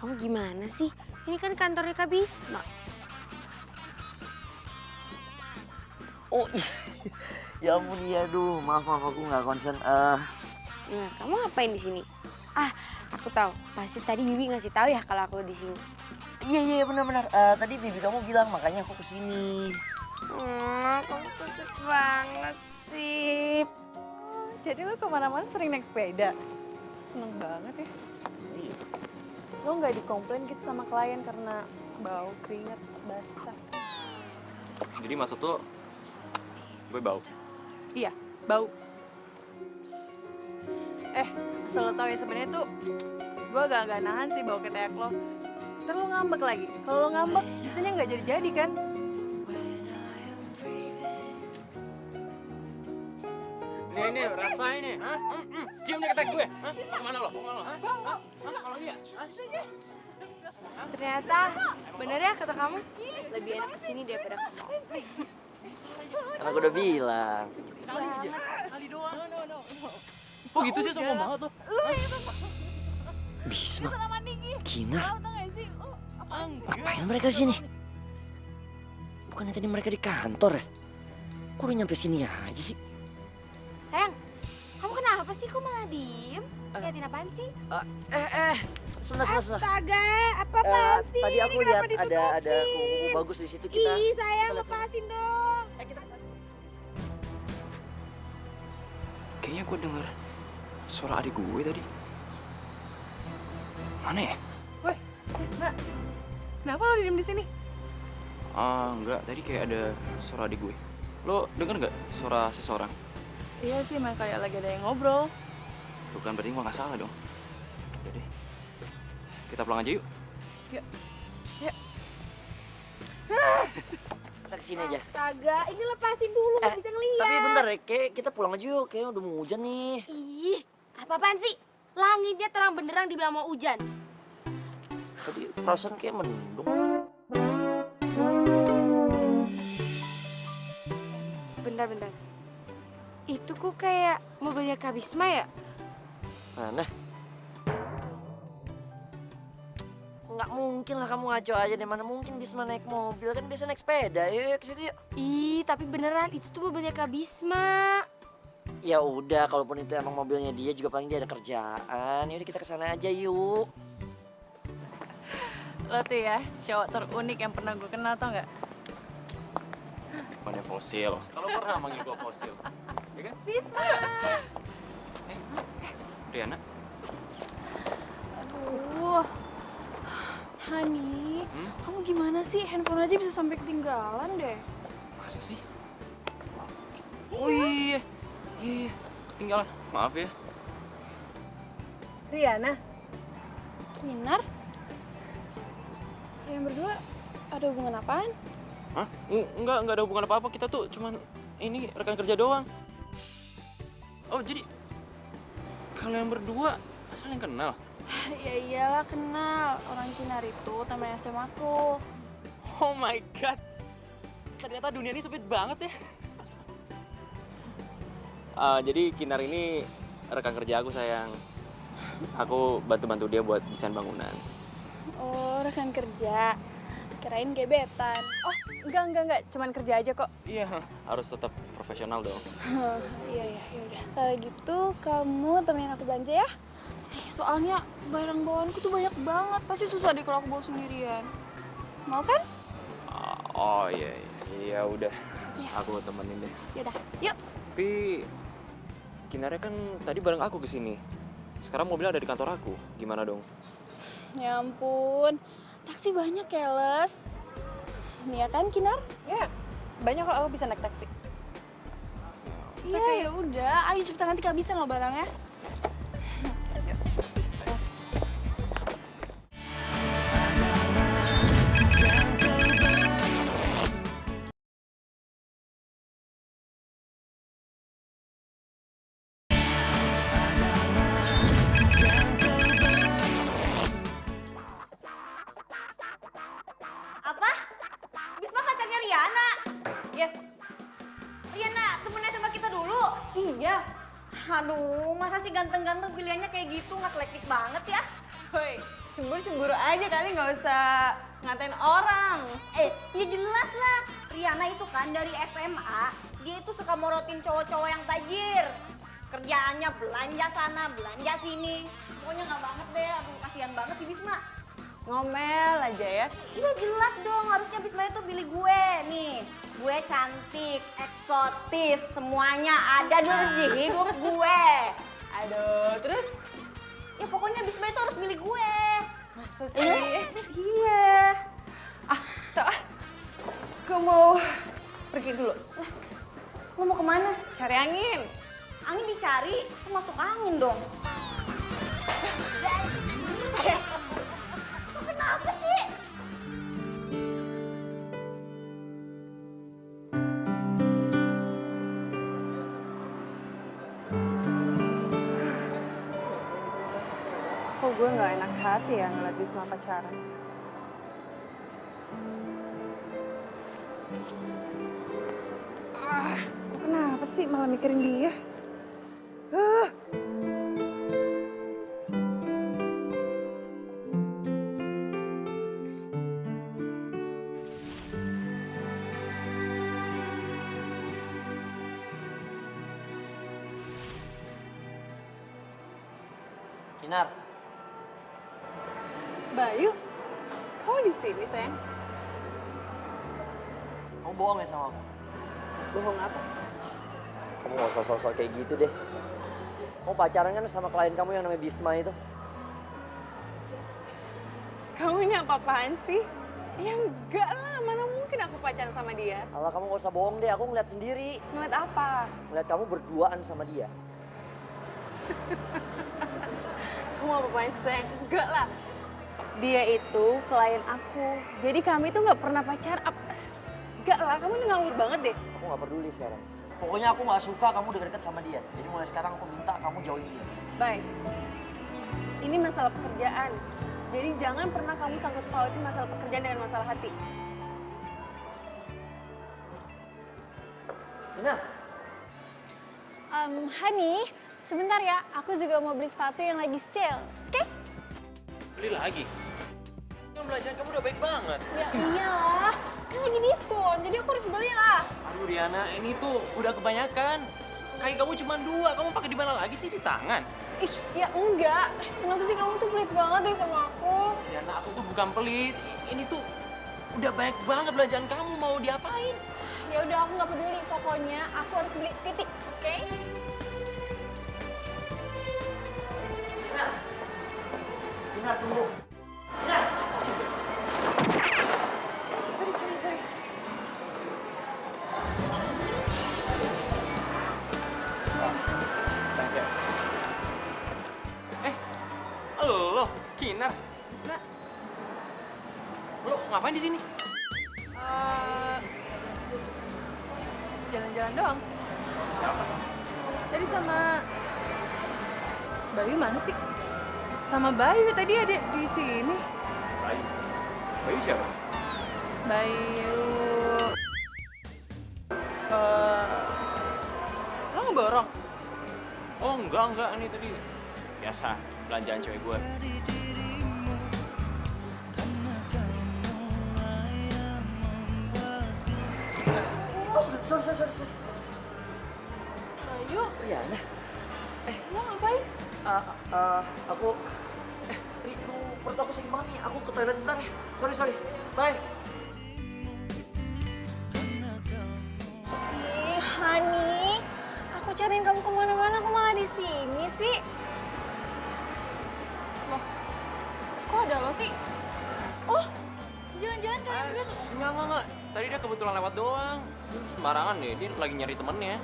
Kamu gimana sih? Ini kan kantornya Kak Bisma. Oh iya, ya ampun iya, aduh maaf aku nggak konsen. Nah, kamu ngapain di sini? Ah, aku tahu. Pasti tadi Bibi ngasih tahu ya kalau aku di sini. Iya benar-benar. Tadi bibi kamu bilang makanya aku kesini. Kamu kocak banget sih. Jadi lo kemana-mana sering naik sepeda? Seneng banget ya. Lo nggak dikomplain gitu sama klien karena bau keringat basah? Jadi maksud lo, gue bau? Iya, bau. Asal lo tau ya sebenarnya tuh gue agak nahan sih bau ketek lo. Ntar lo ngambek lagi. Kalau lo ngambek, biasanya nggak jadi-jadi kan? Nih, rasain nih. Hah? Cium nih ketek gue. Hah? Mau kemana lo? Hah? Kalau dia? Ternyata bener ya kata kamu, lebih enak kesini daripada ke mall. Kan aku udah bilang. Kali doang. Kok gitu sih, sombong banget tuh. Bisma, Kinar, ngapain mereka di sini? Bukannya tadi mereka di kantor ya? Kok udah nyampe sini aja sih? Sayang, kamu kenapa sih? Kok malah diem? Liatin apaan sih? Sebentar. Astaga, apa-apaan sih? Tadi aku Ini lihat kenapa ada ditutupin? kuku bagus di situ kita. Ih, sayang, kita lihat sama. lepasin dong. Kayaknya gue denger suara adik gue tadi. Mana ya? Woi, Bisma. Kenapa lo diem di sini? Enggak. Tadi kayak ada suara adik gue. Lo denger nggak suara seseorang? Iya sih, emang kayak lagi ada yang ngobrol. Bukan, berarti gue nggak salah dong. Udah deh. Kita pulang aja yuk. Yuk. Kita kesini aja. Astaga, ini lepasin dulu, nggak bisa ngeliat. Tapi bentar ya, kayak kita pulang aja yuk. Kayaknya udah mau hujan nih. Ih, apa-apaan sih? Langitnya terang benderang dibilang mau hujan. Tadi perasaan kayak mendung. Bentar. Itu kok kayak mobilnya Kak Bisma ya? Mana? Nggak mungkin lah kamu ngaco aja deh. Mana mungkin Bisma naik mobil, kan biasa naik sepeda. Yuk ke situ yuk. Ih, tapi beneran itu tuh mobilnya Kak Bisma. Ya udah, kalaupun itu emang mobilnya dia, juga paling dia ada kerjaan. Yaudah kita kesana aja yuk. Lo tuh ya, cowok terunik yang pernah gue kenal, tau nggak? Mana fosil? Kalau pernah manggil gue fosil, ya kan? Bisma! Riana? Aduh, Hani, kamu gimana sih? Handphone aja bisa sampai ketinggalan deh. Masa sih? Oh iya, ketinggalan. Maaf ya. Riana? Kinar? Kalian berdua ada hubungan apaan? Hah? Enggak ada hubungan apa-apa. Kita tuh cuman ini rekan kerja doang. Oh, jadi kalian berdua saling kenal? Ya iyalah kenal, orang Kinar itu teman SMA aku. Oh my god. Ternyata dunia ini sempit banget ya. Jadi Kinar ini rekan kerja aku, sayang. Aku bantu-bantu dia buat desain bangunan. Oh, rekan kerja. Kirain gebetan. Oh, enggak. Cuman kerja aja kok. Iya, harus tetap profesional dong. Iya, yaudah. Kalau gitu kamu temenin aku belanja ya. Soalnya barang bawaanku tuh banyak banget. Pasti susah deh kalau aku bawa sendirian. Mau kan? Oh iya udah. Yes. Aku temenin deh. Yaudah, yuk. Tapi Kinarnya kan tadi bareng aku ke sini. Sekarang mobilnya ada di kantor aku. Gimana dong? Ya ampun, taksi banyak ya, Les. Iya kan, Kinar? Ya, banyak kok aku bisa naik taksi. Iya, ya udah. Ayo cepetan nanti kehabisan loh barangnya. Riana. Yes. Riana temennya sama kita dulu. Iya. Aduh, masa sih ganteng-ganteng pilihannya kayak gitu, nggak selektif banget ya? Woi, cemburu-cemburu aja kali, nggak usah ngatain orang. Ya jelas lah. Riana itu kan dari SMA, dia itu suka morotin cowok-cowok yang tajir. Kerjaannya belanja sana, belanja sini. Pokoknya nggak banget deh, aduh kasihan banget si Bisma. Ngomel aja ya. Iya jelas dong, harusnya Bisma itu pilih gue nih. Gue cantik, eksotis, semuanya ada di hidup gue. Aduh, terus? Ya pokoknya Bisma itu harus pilih gue. Masa sih? Iya. Tuh, gue mau pergi dulu. Lo mau kemana? Cari angin. Angin dicari, itu masuk angin dong. Lo kenapa sih? Kok gue nggak enak hati ya ngeliat Bisma pacaran? Kok kenapa sih malah mikirin dia? Kinar, Bayu, kamu di sini sayang? kamu bohong ya sama aku? Bohong apa? Kamu gak usah sosok kayak gitu deh. Kamu pacaran kan sama klien kamu yang namanya Bisma itu? Kamu ini apa-apaan sih? Ya enggak lah, mana mungkin aku pacaran sama dia. Alah, kamu gak usah bohong deh, aku ngeliat sendiri. Ngeliat apa? Ngeliat kamu berduaan sama dia. Kamu apa-apaan sih sayang? Enggak lah. Dia itu klien aku, jadi kami tuh nggak pernah pacaran. Enggak lah, kamu ini ngawur banget deh. Aku gak peduli sekarang. Pokoknya aku gak suka kamu deket-deket sama dia. Jadi mulai sekarang aku minta kamu jauhin dia. Baik, ini masalah pekerjaan. Jadi jangan pernah kamu sangkut pautin masalah pekerjaan dengan masalah hati. Kinar, Hani, sebentar ya. Aku juga mau beli sepatu yang lagi sale. Oke? Beli lagi? Kan belanjaan kamu udah baik banget. Ya iyalah. Kan lagi diskon, jadi aku harus beli lah. Aduh Riana, ini tuh udah kebanyakan. Kaki kamu cuma 2, kamu pakai di mana lagi sih? Di tangan? Ih, ya enggak. Kenapa sih kamu tuh pelit banget deh sama aku? Riana, aku tuh bukan pelit. Ini tuh udah banyak banget belanjaan kamu, mau diapain? Ya udah, aku nggak peduli. Pokoknya aku harus beli titik, oke? Kinar tunggu. Kinar, Sorry. Thanks ya. Lo, Kinar. Nah, Lo ngapain di sini? jalan-jalan doang. Siapa? Tadi sama Bayu mana sih? Sama Bayu tadi ada di sini. Bayu. Bayu siapa? Bayu. Lo ngeborong? Oh enggak, ini tadi biasa belanjaan cewek gue. sorry. Bayu, Riana, lo ngapain? aku, Ri, perut aku sakit banget nih. Aku ke toilet bentar ya. Sorry. Bye. Ih, Hani, aku cariin kamu kemana-mana, aku malah di sini sih. Loh, kok ada lo sih? Oh, jangan-jangan kalian berdua tuh. Enggak. Tadi dia kebetulan lewat doang. Sembarangan deh, dia lagi nyari temennya.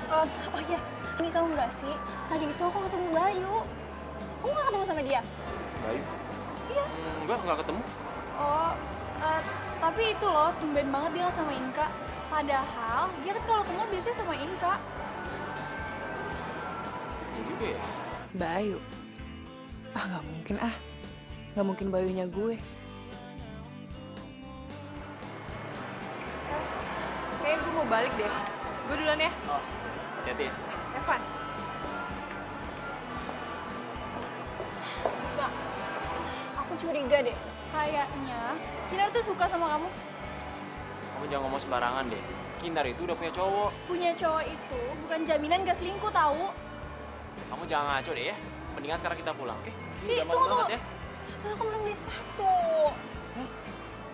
Oh iya, ini tahu nggak sih? Tadi itu aku ketemu Bayu. Kamu nggak ketemu sama dia? Bayu? Iya. Enggak ketemu. Oh, tapi itu loh, tumben banget dia sama Inka. Padahal dia kan kalau ketemu biasanya sama Inka. Iya juga ya. Bayu. Nggak mungkin ah. Gak mungkin Bayunya gue. Kayaknya gue mau balik deh. Gue duluan ya. Oh, hati-hati ya. Evan. Bisma, aku curiga deh. Kayaknya Kinar tuh suka sama kamu. Kamu jangan ngomong sembarangan deh. Kinar itu udah punya cowok. Punya cowok itu bukan jaminan gak selingkuh tahu. Kamu jangan ngaco deh ya. Mendingan sekarang kita pulang, oke? Ini Ih, udah malam tunggu, banget ya. Kan aku belum beli sepatu.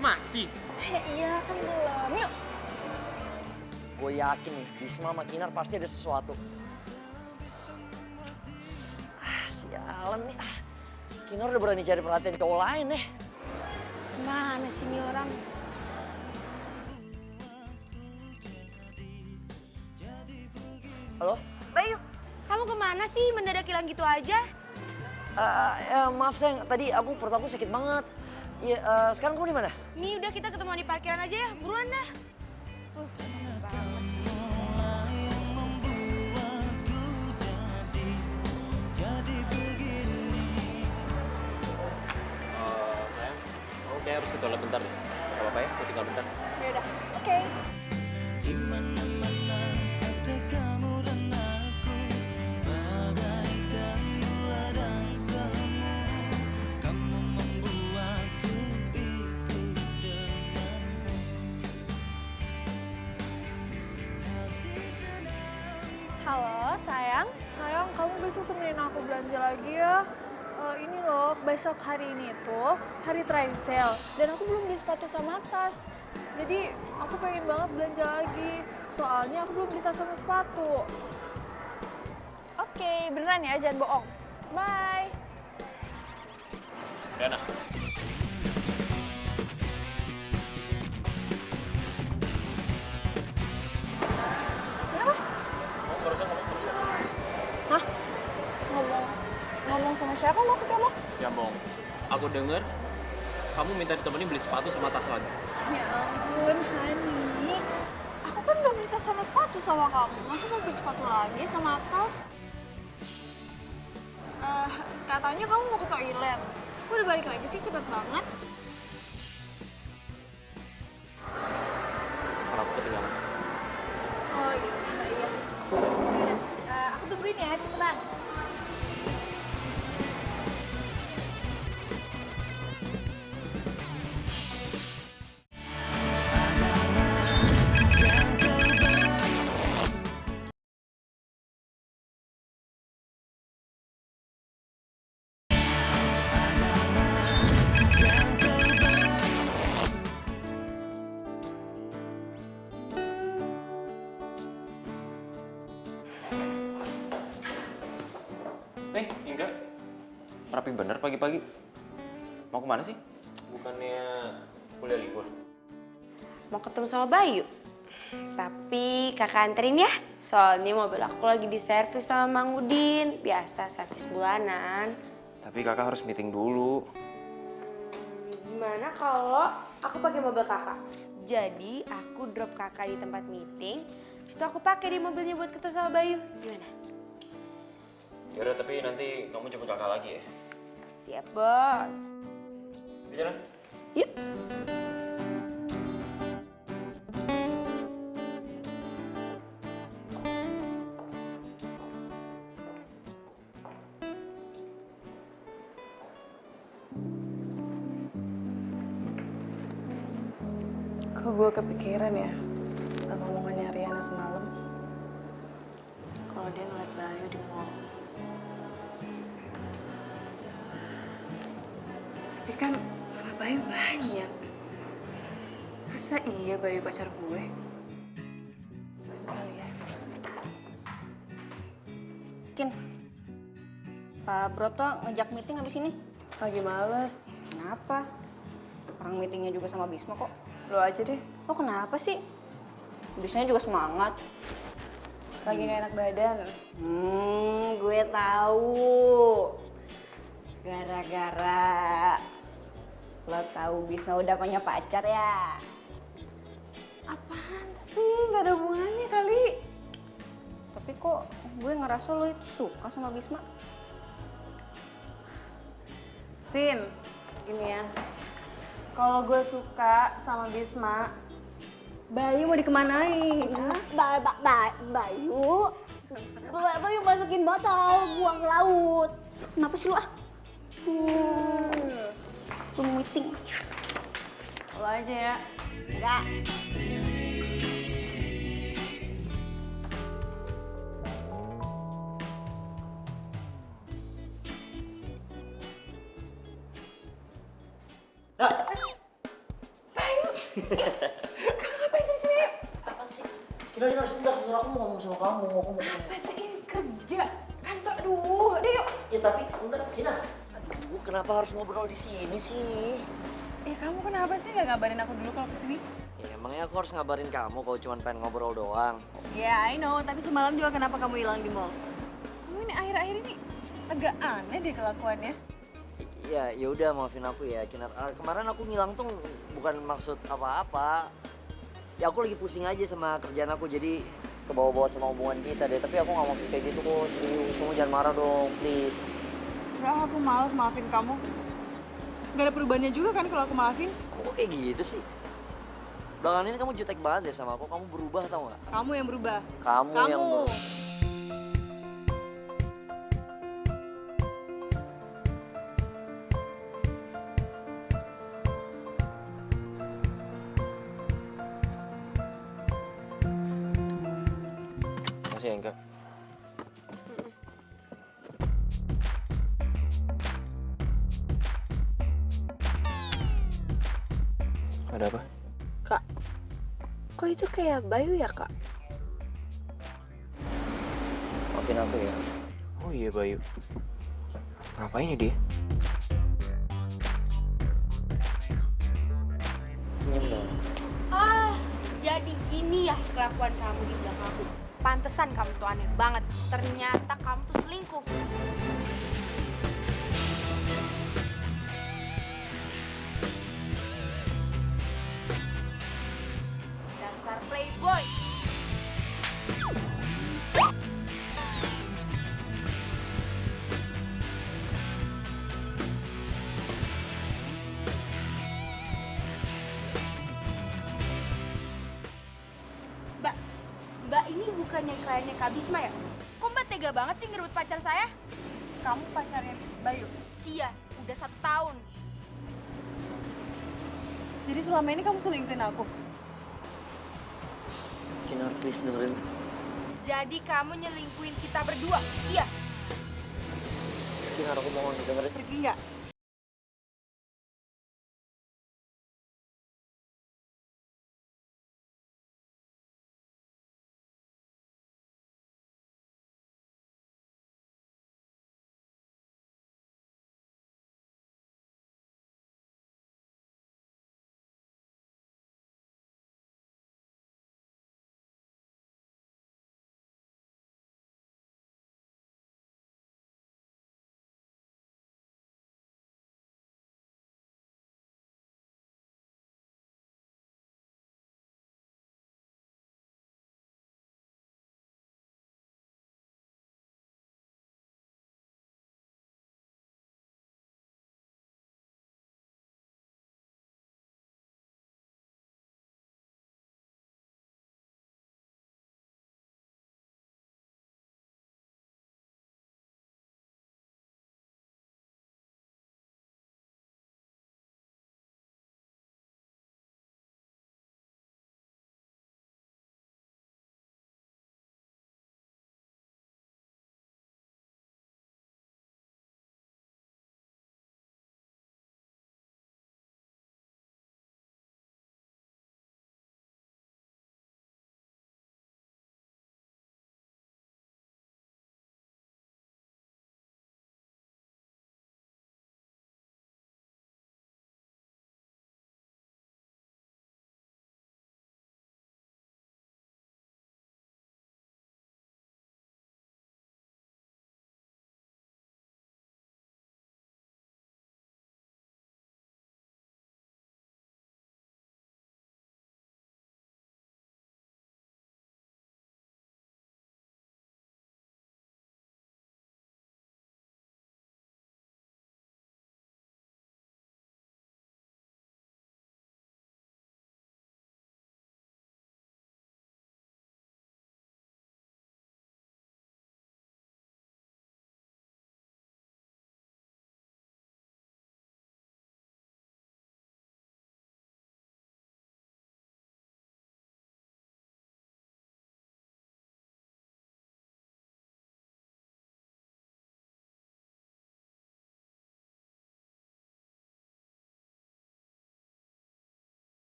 Masih? Iya kan belum. Yuk. Gue yakin nih, Bisma sama Kinar pasti ada sesuatu. Sialan nih. Kinar udah berani cari perhatian cowok lain deh. Mana sih ini orang? Halo? Bayu, kamu kemana sih mendadak hilang gitu aja? Maaf sayang, tadi perut aku sakit banget. Ya, sekarang kamu di mana? Nih udah kita ketemuan di parkiran aja ya, buruan dah. Sayang, kamu kayak harus ke toilet bentar deh. Gak apa-apa ya, aku tinggal bentar. Ya udah. Oke. Halo, sayang. Sayang, kamu besok temenin aku belanja lagi ya. Ini loh, besok hari ini tuh hari terakhir sale. Dan aku belum beli sepatu sama tas. Jadi, aku pengen banget belanja lagi. Soalnya aku belum beli tas sama sepatu. Oke, beneran ya, jangan bohong. Bye. Dana. Kenapa? Kamu barusan ngomong sama siapa? Hah? Ngomong sama siapa maksud kamu? Ya, Bong. Aku denger kamu minta ditemenin beli sepatu sama tas lagi. Ya ampun, Hani. Aku kan udah beli tas sama sepatu sama kamu. Masa mau beli sepatu lagi sama tas? Katanya kamu mau ke toilet. Kok udah balik lagi sih? Cepet banget. Karena aku ketinggalan. Oh iya, iya. Yaudah, aku tungguin ya, cepetan. Inga. Rapi bener pagi-pagi. Mau kemana sih? Bukannya kuliah libur? Mau ketemu sama Bayu. Tapi kakak anterin ya. Soalnya mobil aku lagi diservis sama Mang Udin. Biasa servis bulanan. Tapi kakak harus meeting dulu. Gimana kalau aku pakai mobil kakak? Jadi aku drop kakak di tempat meeting. Terus itu aku pakai di mobilnya buat ketemu sama Bayu. Gimana? Yaudah, tapi nanti kamu jemput kakak lagi ya? Siap, bos. Yuk jalan. Yuk. Kok gue kepikiran ya sama omongannya Riana semalam. Kalau dia ngeliat Bayu di mall. Tapi kan nama Bayu banyak. Masa iya Bayu pacar gue? Kali ya. Kin, Pak Broto ngejak meeting abis ini. Lagi males. Kenapa? Orang meetingnya juga sama Bisma kok. Lo aja deh. Oh kenapa sih? Bismanya juga semangat. Lagi gak enak badan. Gue tahu. Gara-gara lo tahu Bisma udah punya pacar ya. Apaan sih? Gak ada hubungannya kali. Tapi kok gue ngerasa lo itu suka sama Bisma. Sin, Gini ya, kalau gue suka sama Bisma, Bayu mau dikemanain? Bayu. Bayu masukin botol, buang ke laut. Kenapa sih lu ah? Lu meeting. Lo aja ya. Enggak. Kinar, sebentar, aku mau ngomong sama kamu, aku mau Apa sih ini kerja? Kantor, aduh, udah yuk. Ya tapi, bentar, Kinar. Aduh, kenapa harus ngobrol di sini sih? Kamu kenapa sih nggak ngabarin aku dulu kalau kesini? Ya, emangnya aku harus ngabarin kamu kalau cuma pengen ngobrol doang. Ya, I know. Tapi semalam juga kenapa kamu hilang di mall? Kamu ini akhir-akhir ini agak aneh deh kelakuannya. Iya, ya udah maafin aku ya, Kinar. Kemarin aku ngilang tuh bukan maksud apa-apa. Ya aku lagi pusing aja sama kerjaan aku, jadi kebawa-bawa sama hubungan kita deh. Tapi aku nggak mau kayak gitu kok, serius. Kamu jangan marah dong, please. Enggak, aku males maafin kamu. Gak ada perubahannya juga kan kalau aku maafin? Kok kayak gitu sih? Belakangan ini kamu jutek banget deh sama aku, kamu berubah tau nggak? Kamu yang berubah. Kamu yang berubah. Masih ya, enggak? Ada apa? Kak, kok itu kayak Bayu ya kak? Maafin aku ya. Oh iya Bayu. Ngapain ya dia? Senyum dong. Ah, jadi gini ya kelakuan kamu di belakang aku. Pantesan kamu tuh aneh banget. Ternyata kamu tuh selingkuh. Dasar playboy. Mbak, Mbak ini bukannya kliennya Kak Bisma ya? Kok Mbak tega banget sih ngerebut pacar saya? Kamu pacarnya Bayu. Iya, udah 1 tahun. Jadi selama ini kamu selingkuhin aku? Kinar, please dengerin. Jadi kamu nyelingkuin kita berdua? Iya. Kinar, aku mohon dengerin. Pergi nggak?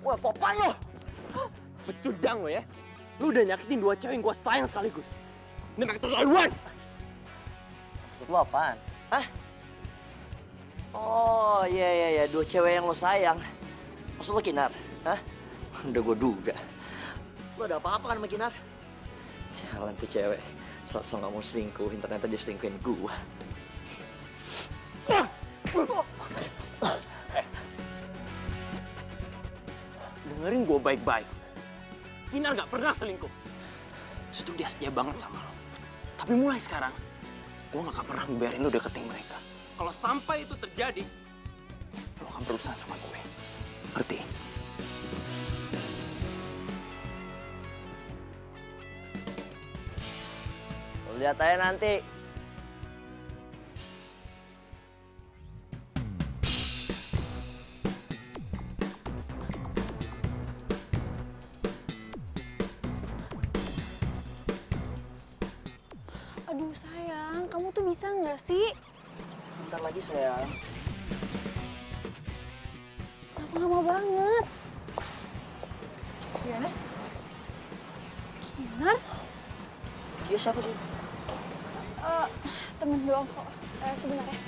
Wah, popan lo! Pecundang lo ya. Lu udah nyakitin dua cewek yang gue sayang sekaligus. Ini makin keterlaluan! Maksud lo apaan? Hah? Oh iya, dua cewek yang lo sayang. Maksud lo Kinar? Hah? Udah gue duga. Lo ada apa-apa kan sama Kinar? Sialan tuh cewek. Sok-sok gak mau selingkuhin, ternyata dia selingkuhin gue. Dengerin gue baik-baik. Kinar gak pernah selingkuh. Justru dia setia banget sama lo. Tapi mulai sekarang, gue gak akan pernah ngebiarin lo deketin mereka. Kalau sampai itu terjadi, lo akan berurusan sama gue. Ngerti? Lo lihat aja nanti. Aduh sayang, kamu tuh bisa nggak sih? Bentar lagi sayang. Kenapa lama banget? Gimana? Kinar? Dia siapa sih? Temen doang kok. Sebentar ya.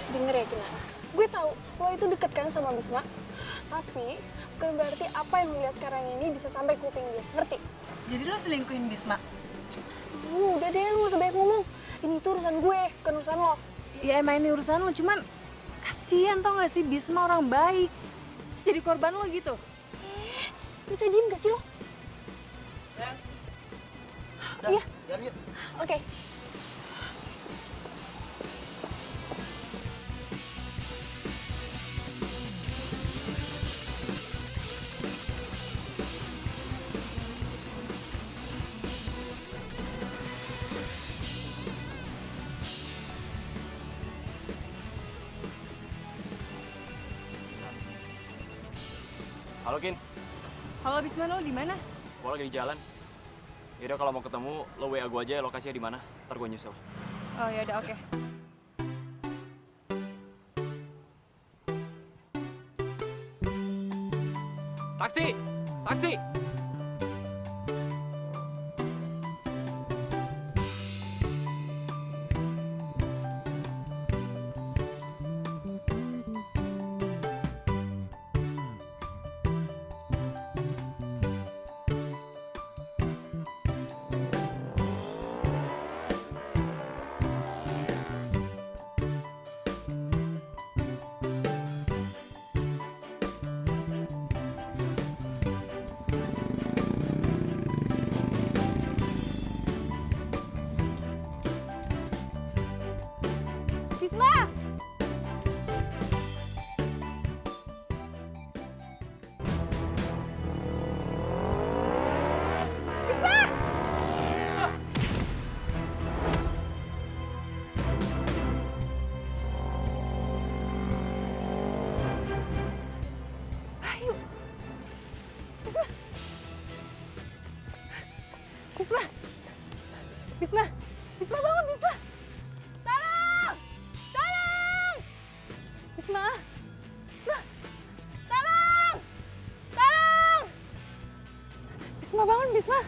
Denger ya Kinar, gue tahu lo itu deket kan sama Bisma. Tapi bukan berarti apa yang lo lihat sekarang ini bisa sampai kuping dia, ngerti? Jadi lo selingkuhin Bisma? Udah deh, lo gak usah banyak ngomong. Ini tuh urusan gue, bukan urusan lo. Ya emang ini urusan lo, cuman kasihan tau gak sih Bisma orang baik. Terus jadi korban lo gitu. Bisa diem gak sih lo? Iya. Jalan yuk. Oke. Halo Kin, Halo Bisma, lo di mana? gue lagi di jalan. Yaudah kalau mau ketemu, lo WA gue aja lokasinya di mana. Ntar gue nyusul. Oh ya udah oke. Taksi! Taksi! Bisma! Ayo. Bisma. Bisma. Bisma. Bisma bangun Bisma. Tolong! Tolong! Bisma. Bisma. Tolong! Tolong! Bisma bangun Bisma.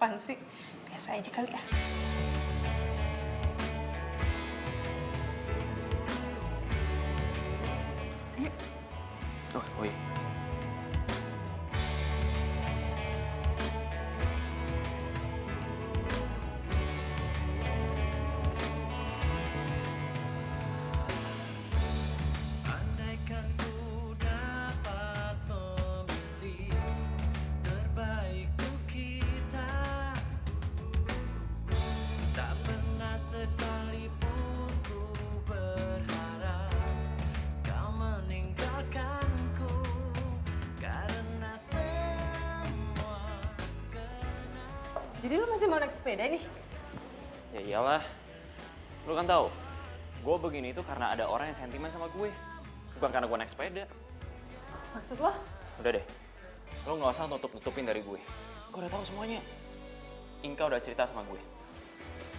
Apaan sih? Biasa aja kali ya. Ayo. Oh iya. Andaikan ku dapat memilih terbaik untuk kita, tak pernah sekalipun ku berharap kau meninggalkanku, karena semua Jadi lu masih mau naik sepeda nih? Ya iyalah. Lu kan tahu, gue begini itu karena ada orang yang sentimen sama gue. Bukan karena gue naik sepeda. Maksud lo? Udah deh, lo nggak usah nutup-nutupin dari gue. Gue udah tahu semuanya. Inka udah cerita sama gue.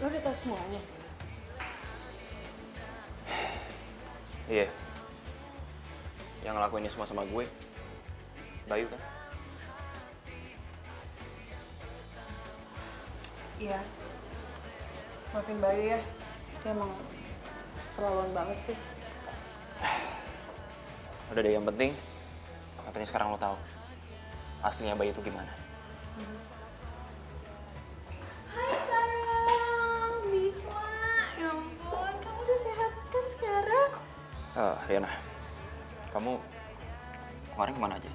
Lo udah tahu semuanya? Iya. Yang ngelakuin ini semua sama gue, Bayu kan? Iya. Maafin Bayu ya. Dia emang terlaluan banget sih. Udah deh, yang penting sekarang lo tahu aslinya Bayu itu gimana. Hai sayang, Bisma. Ya ampun, kamu udah sehat kan sekarang? Riana, kamu kemarin kemana aja?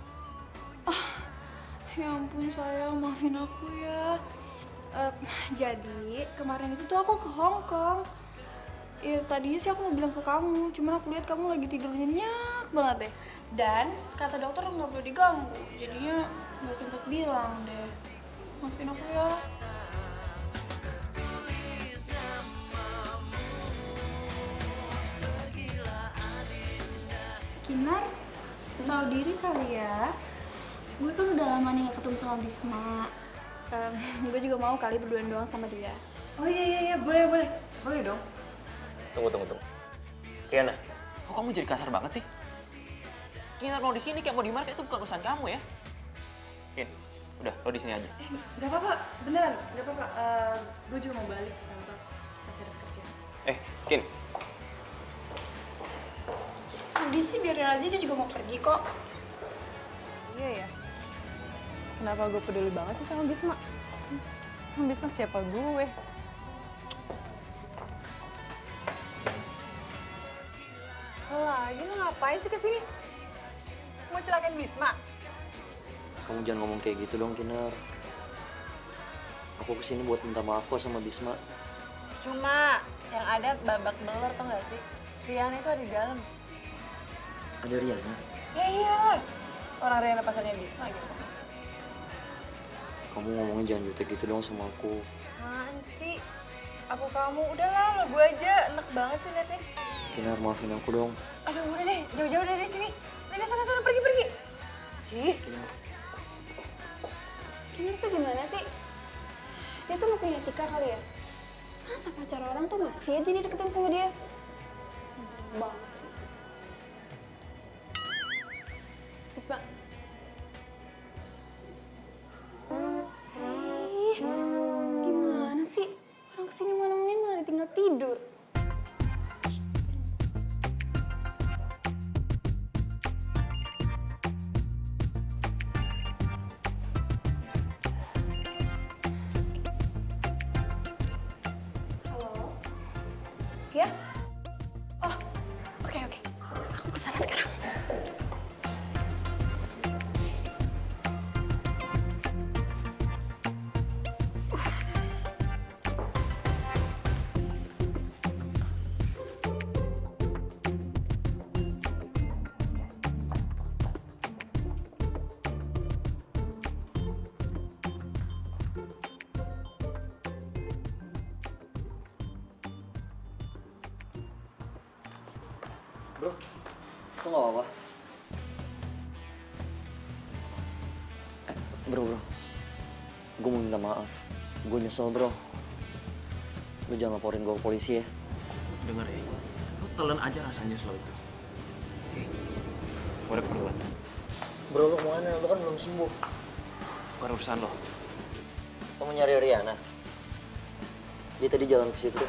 Ya ampun sayang, maafin aku ya. Jadi kemarin itu tuh aku ke Hong Kong. Ya tadinya sih aku mau bilang ke kamu, cuman aku lihat kamu lagi tidur nyenyak banget deh. Dan kata dokter nggak boleh diganggu, jadinya nggak sempet bilang deh. Maafin aku ya. Kinar, tahu diri kali ya. Gue kan udah lama nih gak ketemu sama Bisma. Gue juga mau kali berduaan doang sama dia. Oh iya, boleh. Boleh dong. Tunggu. Riana, kok kamu jadi kasar banget sih? Kinar mau di sini kayak mau di mana, itu bukan urusan kamu ya. Kin, udah lo di sini aja. Gak apa-apa, beneran, gak apa-apa. Gue juga mau balik ke kantor, masih ada kerjaan. Kin, Udah sih biarin aja, dia juga mau pergi kok. Iya ya. Kenapa gue peduli banget sih sama Bisma? Bisma siapa gue? Lagi lu ngapain sih kesini? Mau celakain Bisma? Kamu jangan ngomong kayak gitu dong, Kinar. Aku kesini buat minta maaf kok sama Bisma. Cuma yang ada babak belur tau gak sih? Riana itu ada di dalam. Ada Riana. Ya iyalah. Orang Riana pacarnya Bisma gitu mas. Kamu ngomongnya jangan jutek gitu dong sama aku. Apaan sih? Aku kamu, udahlah lo gue aja. Enak banget sih liatnya. Kinar, maafin aku dong. Aduh udah deh, jauh-jauh dari sini. Udah sana pergi. Ih. Kinar. Kinar tuh gimana sih? Dia tuh gak punya etika kali ya? Masa pacar orang tuh masih aja dideketin sama dia? Banget sih. Bisma. Ih, gimana sih? Orang kesini malam ini malah ditinggal tidur. Halo? Ya? Oh, oke. Aku kesana sekarang. Bro, kok gak apa-apa? Bro, gue mau minta maaf. Gue nyesel, bro. Lu jangan laporin gue ke polisi ya. Dengar ya, lo telan aja rasanya lo itu. Oke, gue ada keperluan. Bro, lu kemana? Lu kan belum sembuh. Bukan urusan lo. Kamu nyari Riana? Dia tadi jalan ke situ.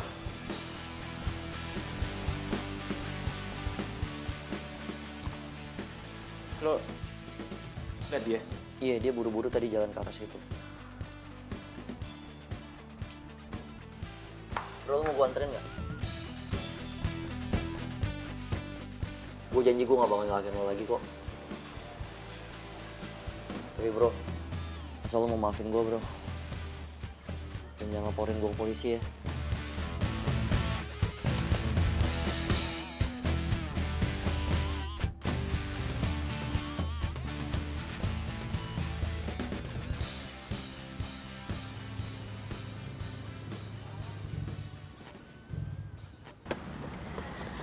Lo lihat dia? Iya, dia buru-buru tadi jalan ke arah situ. Bro, mau gua anterin nggak? Gue janji gue gak bakal nyalakin lo lagi kok. Tapi bro, asal lo mau maafin gue bro. Dan jangan laporin gue ke polisi ya.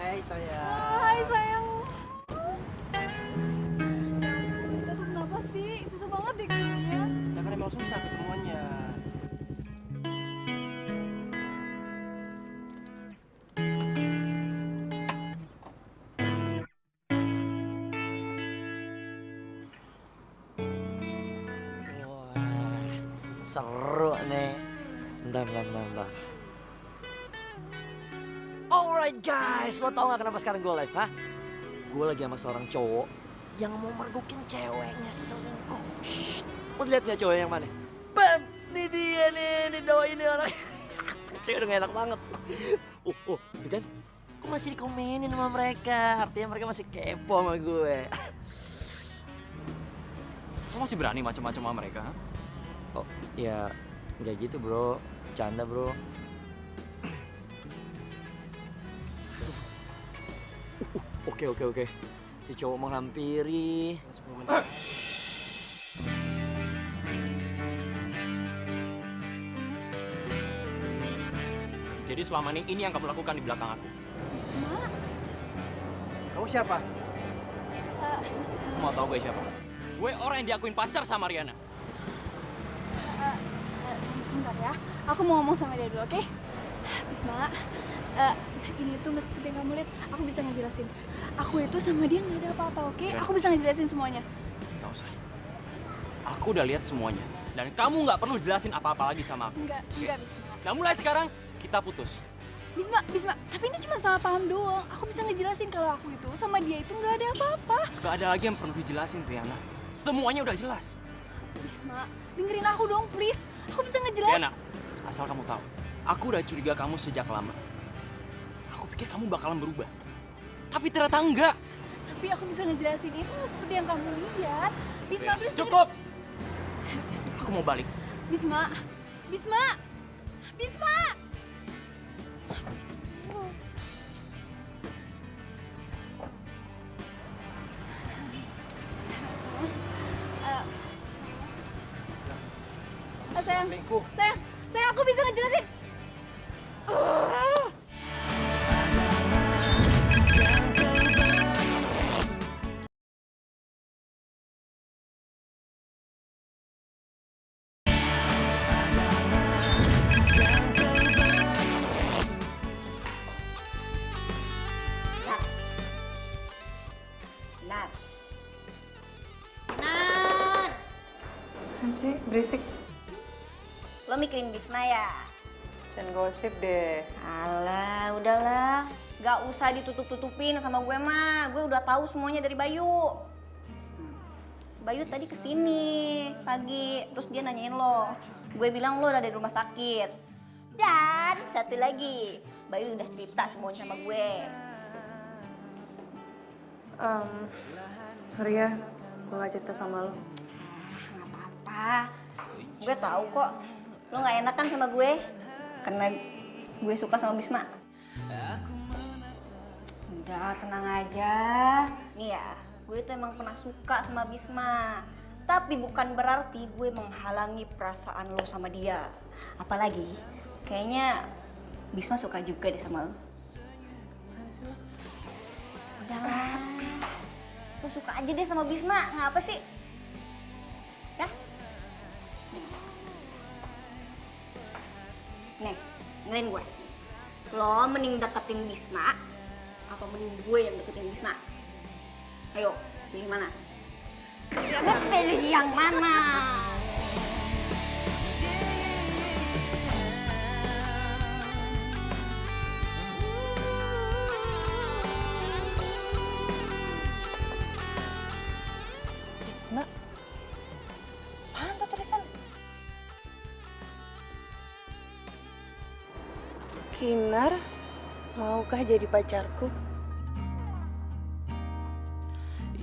Hai sayang. Hai sayang. Kita tuh kenapa sih? Susah banget deh kayaknya. Ya kan emang susah ketemuannya. Wah, seru nih. Bentar. Alright guys, lo tau gak kenapa sekarang gue live, ha? Gue lagi sama seorang cowok yang mau mergokin ceweknya selingkuh. Shh, lo liat gak cowok yang mana? Bam, nih dia nih doi ini orang. Kayak udah gak enak banget. Itu kan? Gue masih dikomenin sama mereka, artinya mereka masih kepo sama gue. Lo masih berani macam-macam sama mereka? Ha? Oh, ya nggak gitu bro, canda bro. Oke. Si cowok menghampiri. Jadi selama ini yang kamu lakukan di belakang aku. Kamu siapa? Kamu mau tahu gue siapa? Gue orang yang diakuin pacar sama Riana. Sebentar ya, aku mau ngomong sama dia dulu, oke? Bisma, ini tuh nggak seperti yang kamu lihat. Aku bisa ngejelasin. Aku itu sama dia nggak ada apa-apa, oke? Aku bisa ngejelasin semuanya. Gak usah. Aku udah lihat semuanya. Dan kamu nggak perlu jelasin apa-apa lagi sama aku. Enggak, Bisma. Nah mulai sekarang, kita putus. Bisma, tapi ini cuma salah paham doang. Aku bisa ngejelasin kalau aku itu sama dia itu nggak ada apa-apa. Gak ada lagi yang perlu dijelasin, Riana. Semuanya udah jelas. Bisma, dengerin aku dong, please. Aku bisa ngejelasin. Riana, asal kamu tahu, aku udah curiga kamu sejak lama. Aku pikir kamu bakalan berubah. Tapi ternyata enggak. Tapi aku bisa ngejelasin itu nggak seperti yang kamu lihat. Bisma, Riana, please. cukup! Aku mau balik. Bisma. Sayang, aku bisa ngejelasin. Benar. Sih, berisik. Lo mikirin Bisma ya? Jangan gosip deh. Alah, udahlah. Gak usah ditutup-tutupin sama gue mah. Gue udah tahu semuanya dari Bayu. Bayu tadi kesini pagi, terus dia nanyain lo. Gue bilang lo udah dari rumah sakit. Dan satu lagi, Bayu udah cerita semuanya sama gue. Sorry ya, gue gak cerita sama lo. Nggak apa-apa. Gue tahu kok, lo nggak enakan sama gue karena gue suka sama Bisma. Udah, tenang aja. Nih ya, gue tuh emang pernah suka sama Bisma. Tapi bukan berarti gue menghalangi perasaan lo sama dia. Apalagi, kayaknya Bisma suka juga deh sama lo. Udahlah, lo suka aja deh sama Bisma, ngapa sih? Ya? Nih, dengerin gue. Lo mending deketin Bisma apa mending gue yang deketin Bisma? Ayo, pilih mana? Pilih yang mana? Yeah, Bisma. Apaan tuh tulisan? Kinar, maukah jadi pacarku?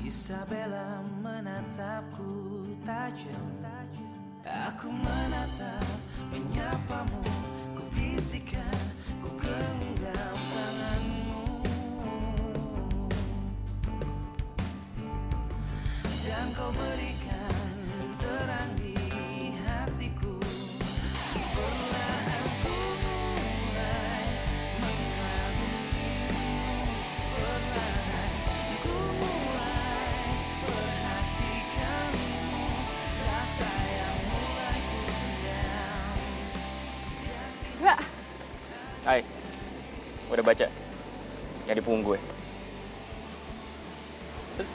Isabella menatapku tajam. Aku menatap, menyapamu, ku bisikan, ku genggam tanganmu. Dan kau berikan terang di hatiku. Perlahan ku mulai mengagumimu. Perlahan ku mulai perhatikanmu. Rasa yang mulai ku pendam. Bisma, Hai, udah baca? Yang di punggung gue. Terus,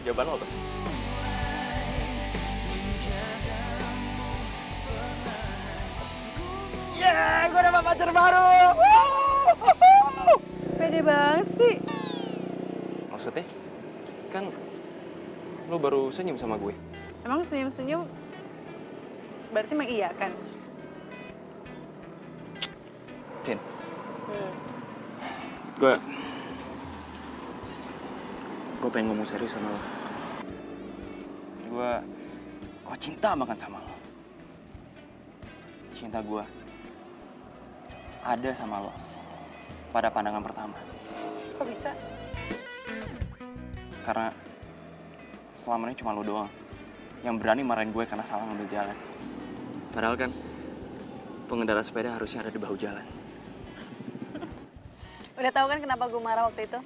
jawaban lo apa? Yeah, gue dapat pacar baru! pede banget sih. Maksudnya, kan lo baru senyum sama gue. Emang senyum-senyum berarti mengiyakan? Vin, gue pengen ngomong serius sama lo. Gue cinta banget sama lo. Cinta gue ada sama lo pada pandangan pertama. Kok bisa? Karena selama ini cuma lo doang yang berani marahin gue karena salah ngambil jalan. Padahal kan pengendara sepeda harusnya ada di bahu jalan. Udah tahu kan kenapa gue marah waktu itu?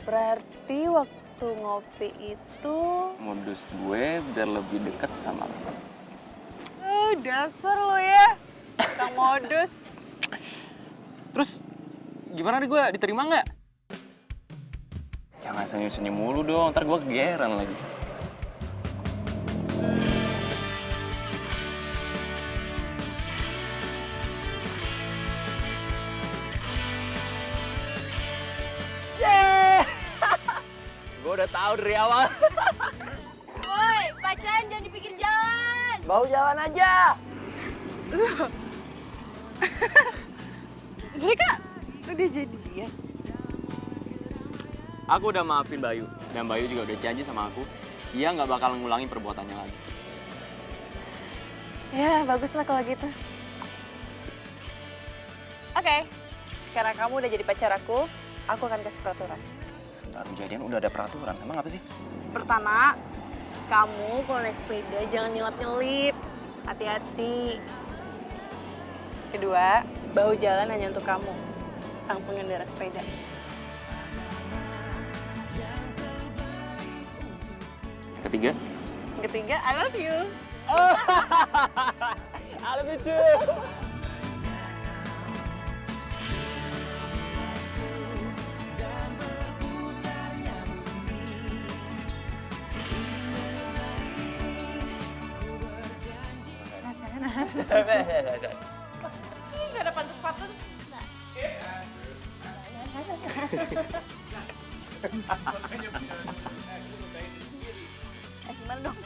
Berarti waktu ngopi itu... Modus gue biar lebih deket sama lo. Dasar lo ya, tukang modus. Terus gimana nih gue, diterima nggak? Jangan senyum-senyum mulu dong, ntar gue kegeeran lagi. Yeay! Gue udah tahu dari awal. Woi, pacaran jangan di pinggir jalan. Bau jalan aja. Mereka udah jadian. Aku udah maafin Bayu, dan Bayu juga udah janji sama aku, dia nggak bakal ngulangin perbuatannya lagi. Ya, baguslah kalau gitu. Oke, karena kamu udah jadi pacar aku akan kasih peraturan. Baru jadian udah ada peraturan, emang apa sih? Pertama, kamu kalau naik sepeda jangan nyelip-nyelip. Hati-hati. Kedua, bahu jalan hanya untuk kamu, sang pengendara sepeda. Yang ketiga? Yang ketiga, I love you. I love you too. Gak ada pantas-pantas. Gimana dong?